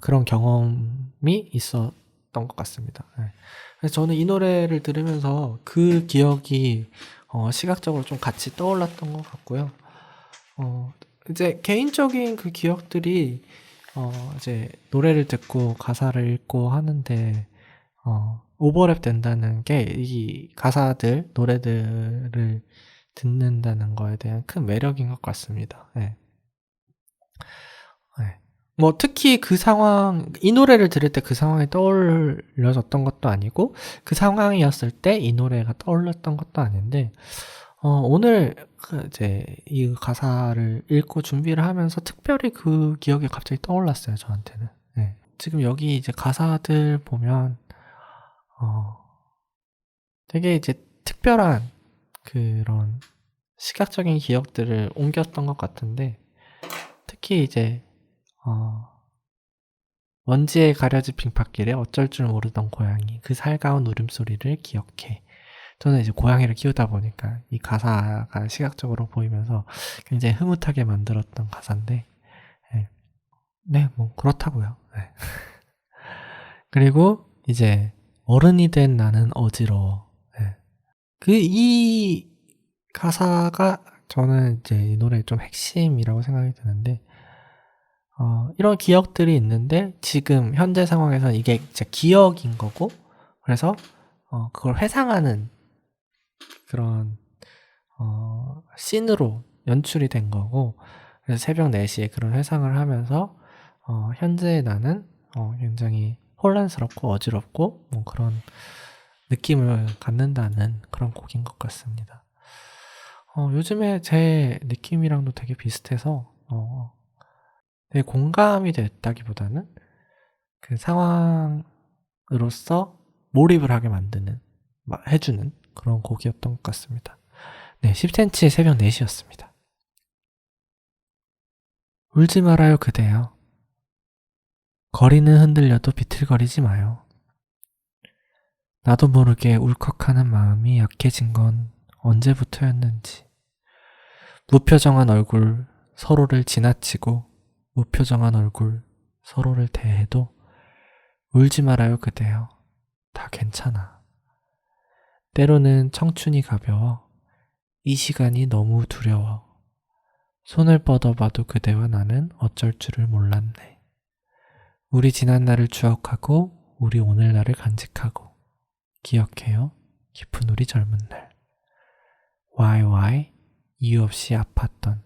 그런 경험이 있었던 것 같습니다. 네. 그래서 저는 이 노래를 들으면서 그 기억이 시각적으로 좀 같이 떠올랐던 것 같고요. 이제 개인적인 그 기억들이 이제 노래를 듣고 가사를 읽고 하는데 오버랩 된다는 게 이 가사들, 노래들을 듣는다는 거에 대한 큰 매력인 것 같습니다. 네. 네. 뭐 특히 그 상황, 이 노래를 들을 때 그 상황이 떠올려졌던 것도 아니고 그 상황이었을 때 이 노래가 떠올렸던 것도 아닌데 오늘 이제 이 가사를 읽고 준비를 하면서 특별히 그 기억이 갑자기 떠올랐어요, 저한테는. 네. 지금 여기 이제 가사들 보면 되게 이제 특별한 그런 시각적인 기억들을 옮겼던 것 같은데 특히 이제 먼지에 가려진 빙판길에 어쩔 줄 모르던 고양이 그 살가운 울음소리를 기억해. 저는 이제 고양이를 키우다 보니까 이 가사가 시각적으로 보이면서 굉장히 흐뭇하게 만들었던 가사인데 네, 뭐 그렇다고요. 네. 그리고 이제 어른이 된 나는 어지러워. 네. 이 가사가 저는 이제 이 노래의 좀 핵심이라고 생각이 드는데 이런 기억들이 있는데 지금 현재 상황에서 이게 진짜 기억인 거고 그래서 그걸 회상하는 그런 씬으로 연출이 된 거고 그래서 새벽 4시에 그런 회상을 하면서 현재의 나는 굉장히 혼란스럽고 어지럽고 뭐 그런 느낌을 갖는다는 그런 곡인 것 같습니다. 요즘에 제 느낌이랑도 되게 비슷해서 되게 공감이 됐다기보다는 그 상황으로서 몰입을 하게 해주는 그런 곡이었던 것 같습니다. 네, 10cm의 새벽 4시였습니다. 울지 말아요 그대여. 거리는 흔들려도 비틀거리지 마요. 나도 모르게 울컥하는 마음이 약해진 건 언제부터였는지. 무표정한 얼굴 서로를 지나치고 무표정한 얼굴 서로를 대해도 울지 말아요 그대여. 다 괜찮아. 때로는 청춘이 가벼워. 이 시간이 너무 두려워. 손을 뻗어봐도 그대와 나는 어쩔 줄을 몰랐네. 우리 지난 날을 추억하고 우리 오늘 날을 간직하고 기억해요. 깊은 우리 젊은 날. Why 이유 없이 아팠던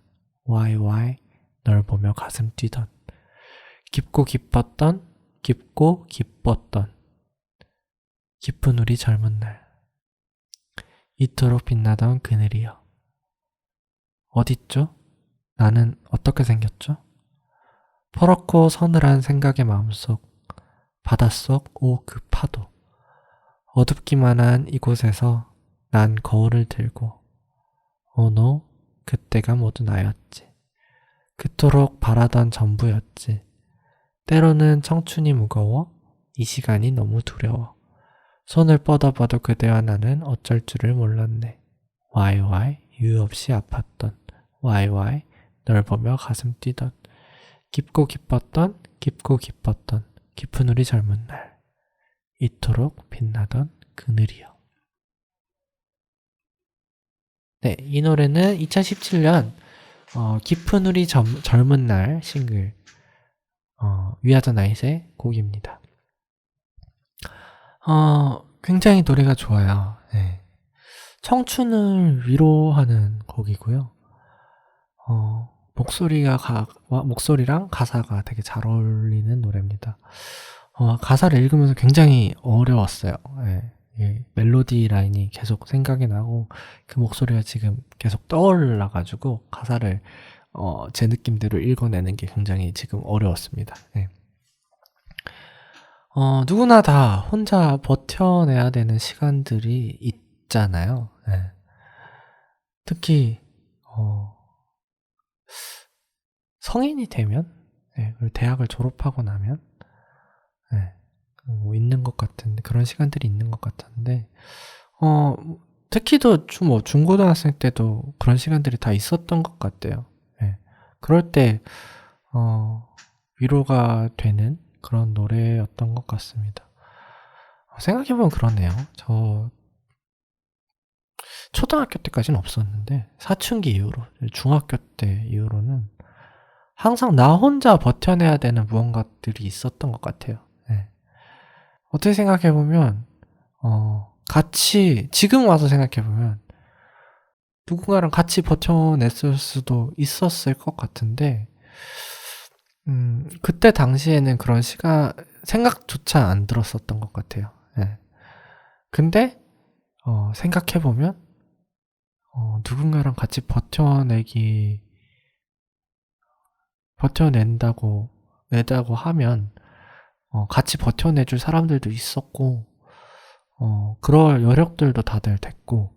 Why 널 보며 가슴 뛰던 깊고 기뻤던 깊고 기뻤던 깊은 우리 젊은 날. 이토록 빛나던 그늘이여. 어딨죠? 나는 어떻게 생겼죠? 퍼렇고 서늘한 생각의 마음속 바닷속 오 그 파도. 어둡기만 한 이곳에서 난 거울을 들고 오노 그때가 모두 나였지. 그토록 바라던 전부였지. 때로는 청춘이 무거워 이 시간이 너무 두려워. 손을 뻗어봐도 그대와 나는 어쩔 줄을 몰랐네. Why 이유 없이 아팠던 Why 널 보며 가슴 뛰던 깊고 기뻤던 깊고 기뻤던 깊은 우리 젊은 날. 이토록 빛나던 그늘이여. 네, 이 노래는 2017년 깊은 우리 젊은 날 싱글 We Are The Night의 곡입니다. 굉장히 노래가 좋아요. 네. 청춘을 위로하는 곡이고요. 목소리랑 가사가 되게 잘 어울리는 노래입니다. 가사를 읽으면서 굉장히 어려웠어요. 네. 멜로디 라인이 계속 생각이 나고 그 목소리가 지금 계속 떠올라가지고 가사를 제 느낌대로 읽어내는 게 굉장히 지금 어려웠습니다. 네. 누구나 다 혼자 버텨내야 되는 시간들이 있잖아요. 네. 특히 성인이 되면, 네, 그리고 대학을 졸업하고 나면, 네, 뭐 있는 것 같은데, 그런 시간들이 있는 것 같은데, 특히 또 중고등학생 때도 그런 시간들이 다 있었던 것 같아요. 네. 그럴 때, 위로가 되는 그런 노래였던 것 같습니다. 생각해보면 그러네요. 저 초등학교 때까지는 없었는데 사춘기 이후로, 중학교 때 이후로는 항상 나 혼자 버텨내야 되는 무언가들이 있었던 것 같아요. 네. 어떻게 생각해보면 지금 와서 생각해보면 누군가랑 같이 버텨냈을 수도 있었을 것 같은데 그때 당시에는 그런 생각조차 안 들었었던 것 같아요. 네. 근데 생각해보면 누군가랑 같이 버텨낸다고 하면 같이 버텨내줄 사람들도 있었고 그럴 여력들도 다들 됐고,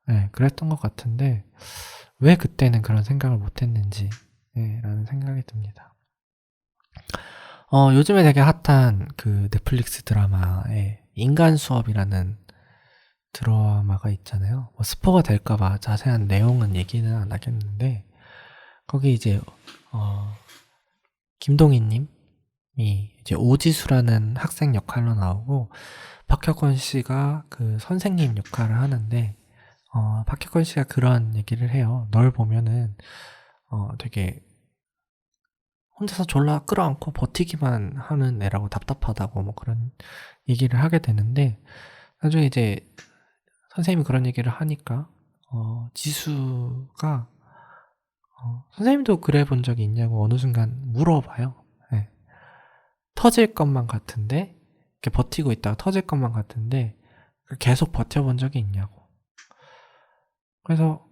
네, 그랬던 것 같은데 왜 그때는 그런 생각을 못했는지, 네, 라는 생각이 듭니다. 요즘에 되게 핫한 그 넷플릭스 드라마에 인간 수업이라는 드라마가 있잖아요. 스포가 될까봐 자세한 내용은 얘기는 안 하겠는데 거기 이제 김동희님이 이제 오지수라는 학생 역할로 나오고 박혁건 씨가 그 선생님 역할을 하는데 박혁건 씨가 그런 얘기를 해요. 널 보면은 되게 혼자서 졸라 끌어안고 버티기만 하는 애라고 답답하다고 뭐 그런 얘기를 하게 되는데 나중에 이제 선생님이 그런 얘기를 하니까 지수가 선생님도 그래 본 적이 있냐고 어느 순간 물어봐요. 네. 터질 것만 같은데 이렇게 버티고 있다가 터질 것만 같은데 계속 버텨본 적이 있냐고. 그래서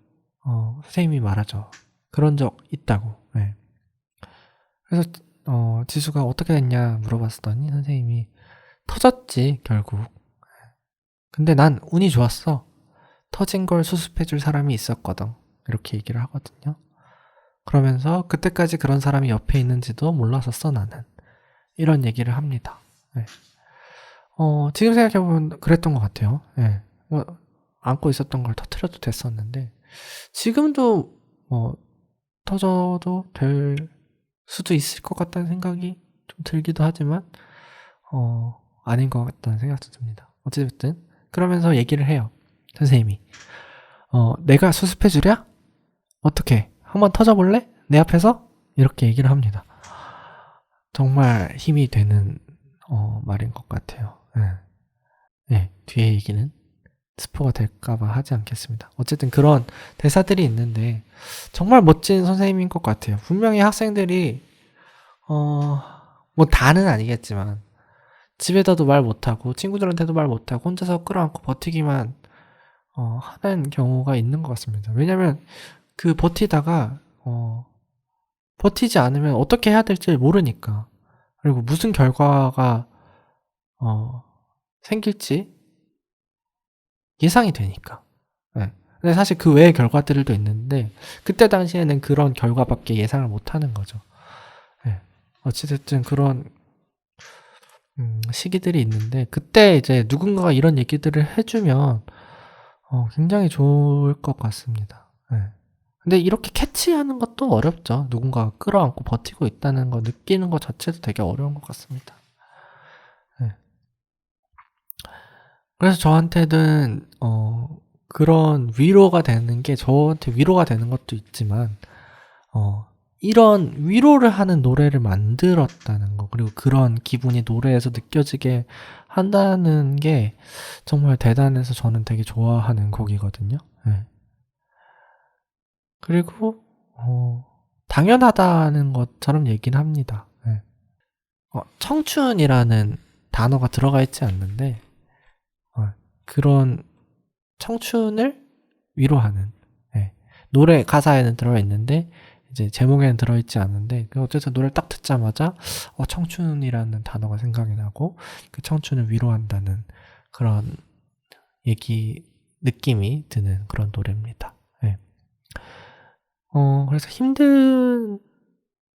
선생님이 말하죠. 그런 적 있다고. 네. 그래서 지수가 어떻게 됐냐 물어봤더니 선생님이 터졌지, 결국. 근데 난 운이 좋았어. 터진 걸 수습해줄 사람이 있었거든. 이렇게 얘기를 하거든요. 그러면서 그때까지 그런 사람이 옆에 있는지도 몰랐었어, 나는. 이런 얘기를 합니다. 네. 지금 생각해보면 그랬던 것 같아요. 네. 안고 있었던 걸 터트려도 됐었는데, 지금도 터져도 될 수도 있을 것 같다는 생각이 좀 들기도 하지만, 아닌 것 같다는 생각도 듭니다. 어찌됐든, 그러면서 얘기를 해요. 선생님이. 내가 수습해주랴? 어떻게? 한번 터져볼래? 내 앞에서? 이렇게 얘기를 합니다. 정말 힘이 되는, 말인 것 같아요. 네, 뒤에 얘기는 스포가 될까봐 하지 않겠습니다. 어쨌든 그런 대사들이 있는데, 정말 멋진 선생님인 것 같아요. 분명히 학생들이, 뭐 다는 아니겠지만, 집에다도 말 못하고, 친구들한테도 말 못하고, 혼자서 끌어안고 버티기만, 하는 경우가 있는 것 같습니다. 왜냐면, 그 버티다가, 버티지 않으면 어떻게 해야 될지 모르니까. 그리고 무슨 결과가, 생길지 예상이 되니까. 네. 근데 사실 그 외의 결과들도 있는데, 그때 당시에는 그런 결과밖에 예상을 못 하는 거죠. 네. 어찌됐든 그런, 시기들이 있는데, 그때 이제 누군가가 이런 얘기들을 해주면, 굉장히 좋을 것 같습니다. 네. 근데 이렇게 캐치하는 것도 어렵죠. 누군가가 끌어안고 버티고 있다는 거 느끼는 것 자체도 되게 어려운 것 같습니다. 네. 그래서 저한테는 그런 위로가 되는 게 저한테 위로가 되는 것도 있지만 이런 위로를 하는 노래를 만들었다는 거, 그리고 그런 기분이 노래에서 느껴지게 한다는 게 정말 대단해서 저는 되게 좋아하는 곡이거든요. 네. 그리고 당연하다는 것처럼 얘기는 합니다. 네. 청춘이라는 단어가 들어가 있지 않는데 그런 청춘을 위로하는, 네. 노래 가사에는 들어가 있는데 이제 제목에는 들어있지 않은데, 어쨌든 노래를 딱 듣자마자 청춘이라는 단어가 생각이 나고 그 청춘을 위로한다는 그런 느낌이 드는 그런 노래입니다. 네. 그래서 힘든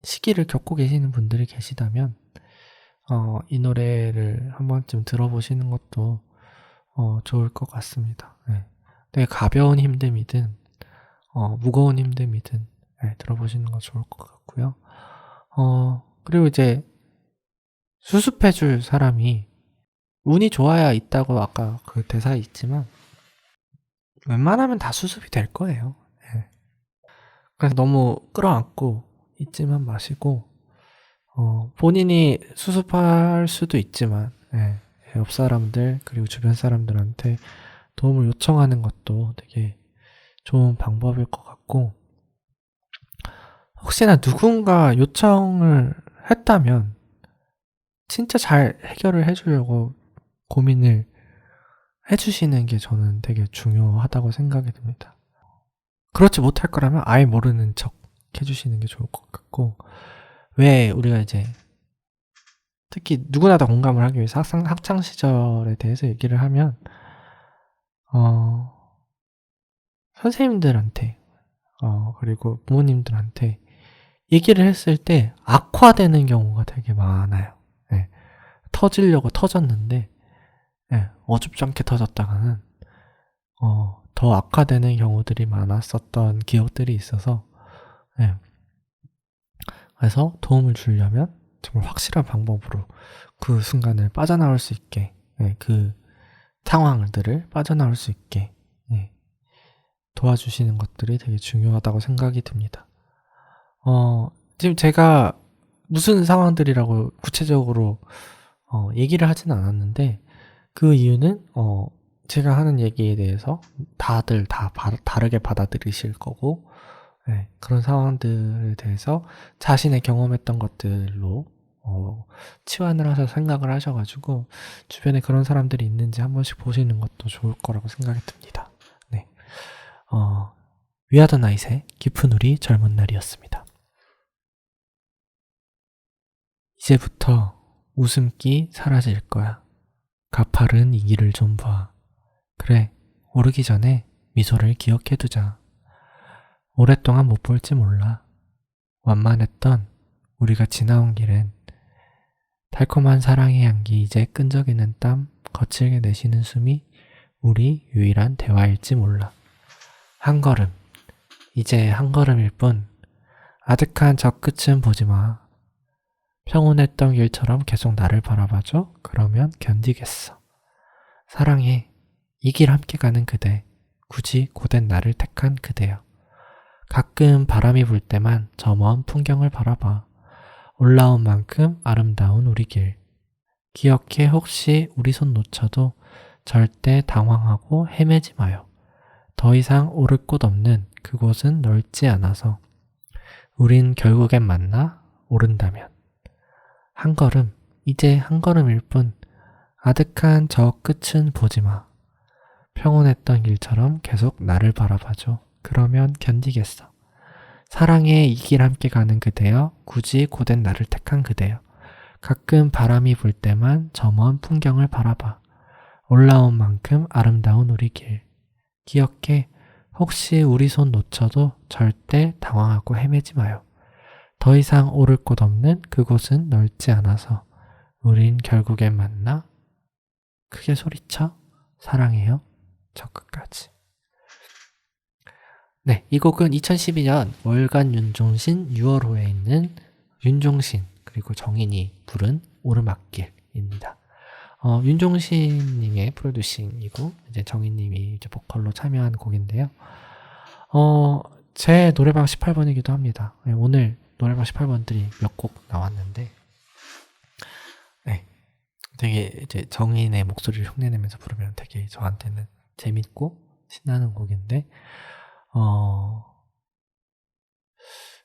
시기를 겪고 계시는 분들이 계시다면 이 노래를 한 번쯤 들어보시는 것도 좋을 것 같습니다. 네. 되게 가벼운 힘듦이든 무거운 힘듦이든 들어보시는 거 좋을 것 같고요. 그리고 이제 수습해줄 사람이 운이 좋아야 있다고 아까 그 대사에 있지만 웬만하면 다 수습이 될 거예요. 네. 그래서 너무 끌어안고 있지만 마시고 본인이 수습할 수도 있지만 옆 사람들 그리고 주변 사람들한테 도움을 요청하는 것도 되게 좋은 방법일 것 같고, 혹시나 누군가 요청을 했다면 진짜 잘 해결을 해주려고 고민을 해주시는 게 저는 되게 중요하다고 생각이 듭니다. 그렇지 못할 거라면 아예 모르는 척 해주시는 게 좋을 것 같고, 왜 우리가 이제 특히 누구나 다 공감을 하기 위해서 학창 시절에 대해서 얘기를 하면 선생님들한테 그리고 부모님들한테 얘기를 했을 때 악화되는 경우가 되게 많아요. 네. 터지려고 터졌는데 어줍잖게 터졌다가는 더 악화되는 경우들이 많았었던 기억들이 있어서 그래서 도움을 주려면 정말 확실한 방법으로 그 순간을 빠져나올 수 있게, 그 상황들을 빠져나올 수 있게 도와주시는 것들이 되게 중요하다고 생각이 듭니다. 지금 제가 무슨 상황들이라고 구체적으로 얘기를 하진 않았는데, 그 이유는 제가 하는 얘기에 대해서 다들 다 다르게 받아들이실 거고, 그런 상황들에 대해서 자신의 경험했던 것들로 치환을 하셔서 생각을 하셔가지고 주변에 그런 사람들이 있는지 한 번씩 보시는 것도 좋을 거라고 생각이 듭니다. 네. 위아더 나잇의 깊은 우리 젊은 날이었습니다. 이제부터 웃음기 사라질 거야. 가파른 이 길을 좀 봐. 그래, 오르기 전에 미소를 기억해두자. 오랫동안 못 볼지 몰라. 완만했던 우리가 지나온 길엔 달콤한 사랑의 향기, 이제 끈적이는 땀, 거칠게 내쉬는 숨이 우리 유일한 대화일지 몰라. 한 걸음, 이제 한 걸음일 뿐. 아득한 저 끝은 보지 마. 평온했던 길처럼 계속 나를 바라봐줘. 그러면 견디겠어. 사랑해. 이 길 함께 가는 그대. 굳이 고된 나를 택한 그대여. 가끔 바람이 불 때만 저 먼 풍경을 바라봐. 올라온 만큼 아름다운 우리 길. 기억해, 혹시 우리 손 놓쳐도 절대 당황하고 헤매지 마요. 더 이상 오를 곳 없는 그곳은 넓지 않아서 우린 결국엔 만나 오른다면. 한 걸음, 이제 한 걸음일 뿐. 아득한 저 끝은 보지 마. 평온했던 길처럼 계속 나를 바라봐줘. 그러면 견디겠어. 사랑해, 이 길 함께 가는 그대여. 굳이 고된 나를 택한 그대여. 가끔 바람이 불 때만 저 먼 풍경을 바라봐. 올라온 만큼 아름다운 우리 길. 기억해, 혹시 우리 손 놓쳐도 절대 당황하고 헤매지 마요. 더 이상 오를 곳 없는 그곳은 넓지 않아서 우린 결국엔 만나. 크게 소리쳐. 사랑해요. 저 끝까지. 네, 이 곡은 2012년 월간 윤종신 6월호에 있는 윤종신 그리고 정인이 부른 오르막길입니다. 윤종신님의 프로듀싱이고 이제 정인님이 이제 보컬로 참여한 곡인데요. 제 노래방 18번이기도 합니다. 네, 오늘 노래방 18번들이 몇 곡 나왔는데, 네, 되게 이제 정인의 목소리를 흉내내면서 부르면 되게 저한테는 재밌고 신나는 곡인데,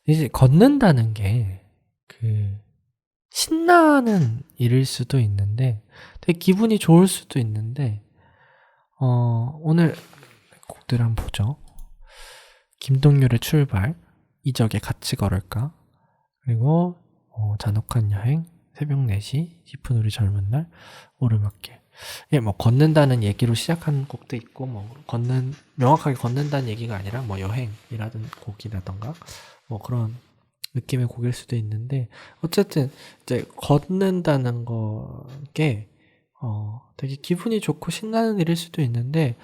이제 걷는다는 게 신나는 일일 수도 있는데 되게 기분이 좋을 수도 있는데, 오늘 곡들 한번 보죠. 김동률의 출발, 이적에 같이 걸을까, 그리고 잔혹한 여행, 새벽 4시, 깊은 우리 젊은 날, 오르막길. 예, 뭐 걷는다는 얘기로 시작하는 곡도 있고, 뭐 명확하게 걷는다는 얘기가 아니라 뭐 여행이라든 곡이라던가 뭐 그런 느낌의 곡일 수도 있는데, 어쨌든 이제 걷는다는 거게 되게 기분이 좋고 신나는 일일 수도 있는데,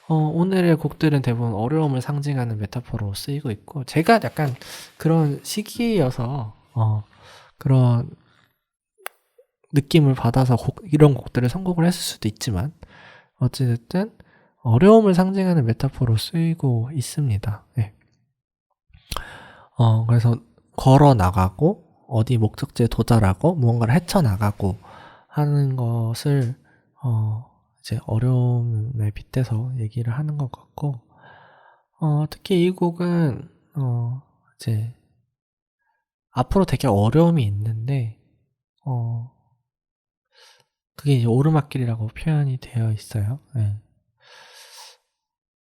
오늘의 곡들은 대부분 어려움을 상징하는 메타포로 쓰이고 있고, 제가 약간 그런 시기여서 그런 느낌을 받아서 이런 곡들을 선곡을 했을 수도 있지만, 어찌됐든 어려움을 상징하는 메타포로 쓰이고 있습니다. 네. 그래서 걸어 나가고 어디 목적지에 도달하고 무언가를 헤쳐나가고 하는 것을 이제 어려움에 빗대서 얘기를 하는 것 같고, 특히 이 곡은 이제 앞으로 되게 어려움이 있는데 그게 이제 오르막길이라고 표현이 되어 있어요. 네.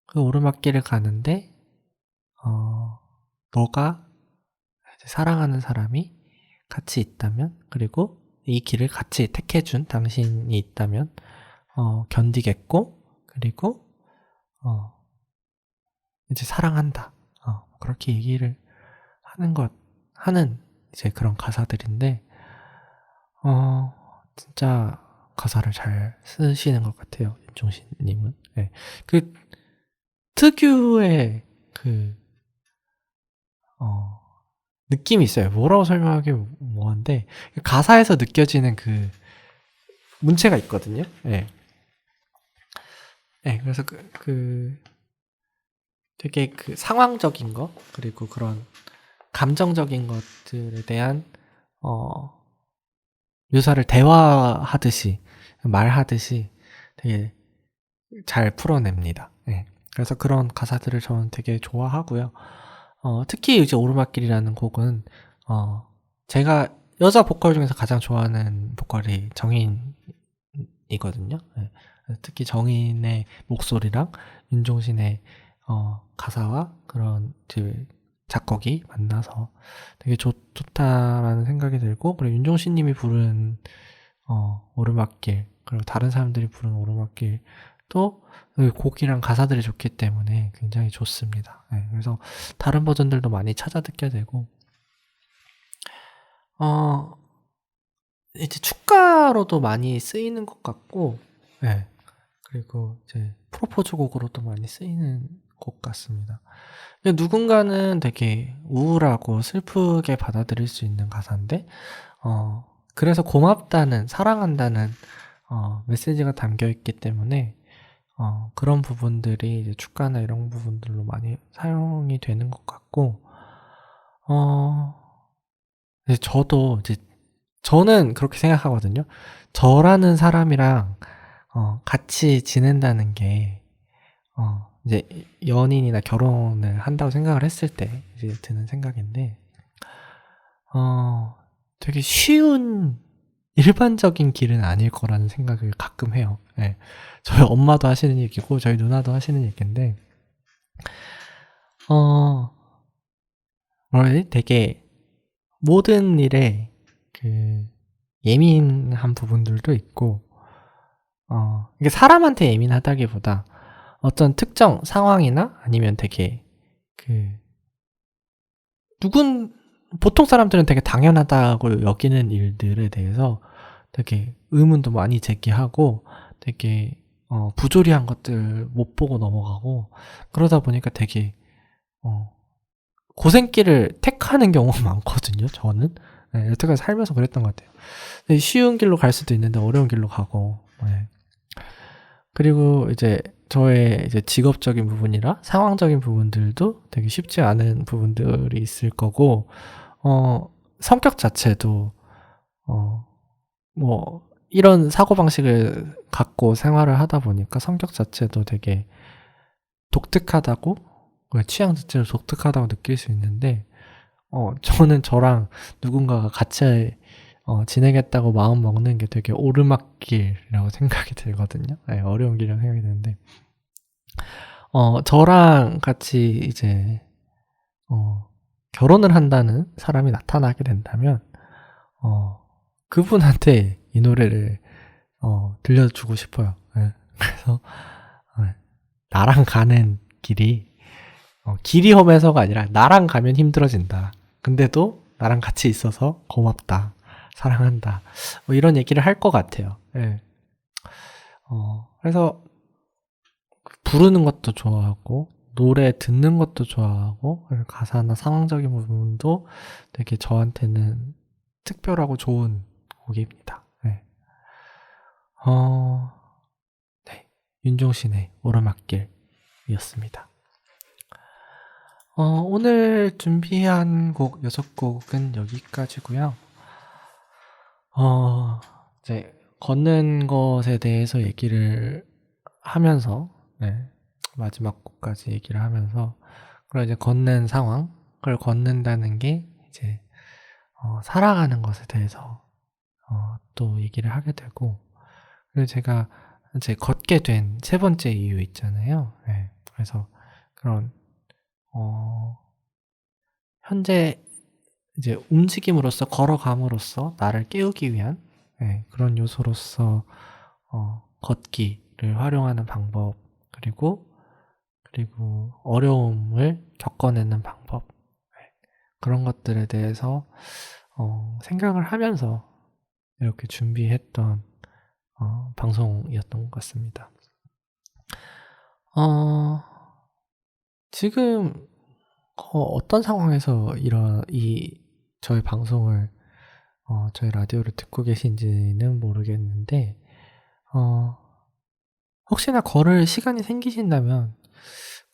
그 오르막길을 가는데 너가 이제 사랑하는 사람이 같이 있다면, 그리고 이 길을 같이 택해준 당신이 있다면 견디겠고, 그리고 이제 사랑한다. 그렇게 얘기를 하는 이제 그런 가사들인데, 진짜 가사를 잘 쓰시는 것 같아요, 윤종신님은. 네. 그 특유의 느낌이 있어요. 뭐라고 설명하기 뭐한데, 가사에서 느껴지는 그 문체가 있거든요. 네. 네, 그래서 되게 상황적인 거, 그리고 그런 감정적인 것들에 대한 묘사를 대화하듯이, 말하듯이 되게 잘 풀어냅니다. 네. 그래서 그런 가사들을 저는 되게 좋아하고요. 특히 이제 오르막길이라는 곡은 제가 여자 보컬 중에서 가장 좋아하는 보컬이 정인이거든요. 네. 특히 정인의 목소리랑 윤종신의 가사와 그런 작곡이 만나서 되게 좋다라는 생각이 들고, 그리고 윤종신 님이 부른 오르막길, 그리고 다른 사람들이 부른 오르막길 또 곡이랑 가사들이 좋기 때문에 굉장히 좋습니다. 네, 그래서 다른 버전들도 많이 찾아 듣게 되고, 이제 축가로도 많이 쓰이는 것 같고, 네, 그리고 이제 프로포즈 곡으로도 많이 쓰이는 곡 같습니다. 누군가는 되게 우울하고 슬프게 받아들일 수 있는 가사인데, 그래서 고맙다는, 사랑한다는 메시지가 담겨 있기 때문에 그런 부분들이 이제 축가나 이런 부분들로 많이 사용이 되는 것 같고, 저는 그렇게 생각하거든요. 저라는 사람이랑 같이 지낸다는 게 이제 연인이나 결혼을 한다고 생각을 했을 때 이제 드는 생각인데, 되게 쉬운 일반적인 길은 아닐 거라는 생각을 가끔 해요. 네. 저희 엄마도 하시는 얘기고 저희 누나도 하시는 얘기인데, 되게 모든 일에 그 예민한 부분들도 있고, 이게 사람한테 예민하다기보다 어떤 특정 상황이나 아니면 되게 보통 사람들은 되게 당연하다고 여기는 일들에 대해서 되게 의문도 많이 제기하고, 되게 부조리한 것들 못 보고 넘어가고, 그러다 보니까 되게 고생길을 택하는 경우가 많거든요. 저는 여태까지 살면서 그랬던 것 같아요. 쉬운 길로 갈 수도 있는데 어려운 길로 가고, 네. 그리고 이제 저의 이제 직업적인 부분이라 상황적인 부분들도 되게 쉽지 않은 부분들이 있을 거고, 성격 자체도 뭐 이런 사고방식을 갖고 생활을 하다 보니까 성격 자체도 되게 독특하다고, 취향 자체로 독특하다고 느낄 수 있는데, 저는 저랑 누군가가 같이 지내겠다고 마음 먹는 게 되게 오르막길이라고 생각이 들거든요. 네, 어려운 길이라고 생각이 드는데, 저랑 같이 이제 결혼을 한다는 사람이 나타나게 된다면 그분한테 이 노래를 들려주고 싶어요. 네. 그래서 나랑 가는 길이 길이 험해서가 아니라 나랑 가면 힘들어진다. 근데도 나랑 같이 있어서 고맙다. 사랑한다. 뭐 이런 얘기를 할 것 같아요. 네. 그래서 부르는 것도 좋아하고 노래 듣는 것도 좋아하고, 가사나 상황적인 부분도 되게 저한테는 특별하고 좋은 곡입니다. 네. 네. 윤종신의 오르막길이었습니다. 오늘 준비한 곡 6곡은 여기까지고요. 이제 걷는 것에 대해서 얘기를 하면서, 네, 마지막 곡까지 얘기를 하면서, 그리고 이제 걷는 상황을 걷는다는 게 이제 살아가는 것에 대해서 또 얘기를 하게 되고, 그리고 제가 이제 걷게 된 세 번째 이유 있잖아요. 네, 그래서 그런 현재 이제 움직임으로써, 걸어감으로써 나를 깨우기 위한, 네, 그런 요소로서 걷기를 활용하는 방법, 그리고 어려움을 겪어내는 방법, 네, 그런 것들에 대해서 생각을 하면서 이렇게 준비했던 방송이었던 것 같습니다. 지금 어떤 상황에서 저희 방송을 저희 라디오를 듣고 계신지는 모르겠는데, 혹시나 걸을 시간이 생기신다면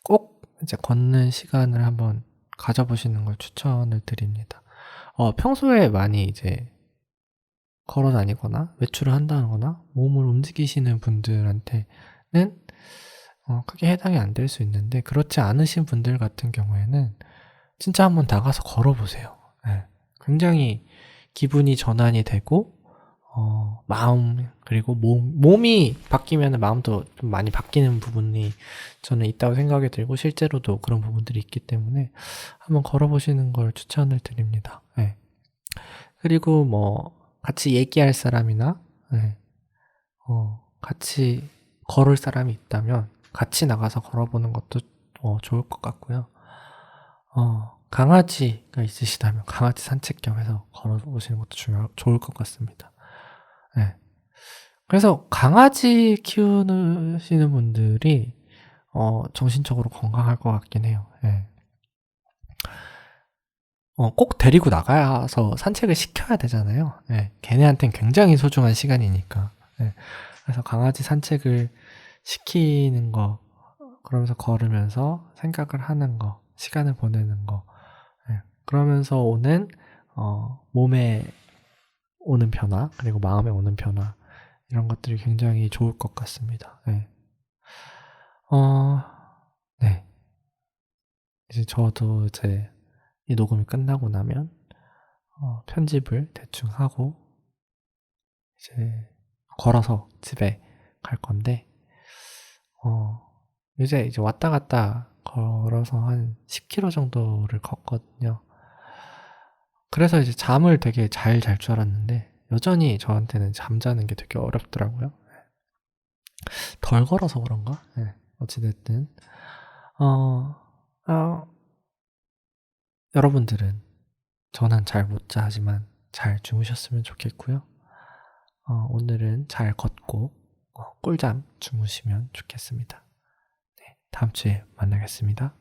꼭 이제 걷는 시간을 한번 가져보시는 걸 추천을 드립니다. 평소에 많이 이제 걸어 다니거나 외출을 한다거나 몸을 움직이시는 분들한테는 크게 해당이 안 될 수 있는데, 그렇지 않으신 분들 같은 경우에는 진짜 한번 나가서 걸어보세요. 네. 굉장히 기분이 전환이 되고 마음, 그리고 몸이 바뀌면 마음도 좀 많이 바뀌는 부분이 저는 있다고 생각이 들고, 실제로도 그런 부분들이 있기 때문에 한번 걸어보시는 걸 추천을 드립니다. 네. 그리고 같이 얘기할 사람이나, 네. 같이 걸을 사람이 있다면 같이 나가서 걸어보는 것도 좋을 것 같고요. 강아지가 있으시다면 강아지 산책 겸 해서 걸어보시는 것도 좋을 것 같습니다. 네. 그래서 강아지 키우시는 분들이 정신적으로 건강할 것 같긴 해요. 네. 꼭 데리고 나가서 산책을 시켜야 되잖아요. 네. 걔네한테는 굉장히 소중한 시간이니까. 네. 그래서 강아지 산책을 시키는 거, 그러면서 걸으면서 생각을 하는 거, 시간을 보내는 거, 네. 그러면서 오는 몸에 오는 변화, 그리고 마음에 오는 변화, 이런 것들이 굉장히 좋을 것 같습니다. 네. 네. 이제 저도 이제 이 녹음이 끝나고 나면 편집을 대충 하고 이제 걸어서 집에 갈 건데, 이제 왔다 갔다 걸어서 한 10km 정도를 걷거든요. 그래서 이제 잠을 되게 잘 잘 줄 알았는데, 여전히 저한테는 잠자는 게 되게 어렵더라고요. 덜 걸어서 그런가? 네. 어찌됐든. 여러분들은, 저는 잘 못 자지만 잘 주무셨으면 좋겠고요. 오늘은 잘 걷고 꿀잠 주무시면 좋겠습니다. 네, 다음 주에 만나겠습니다.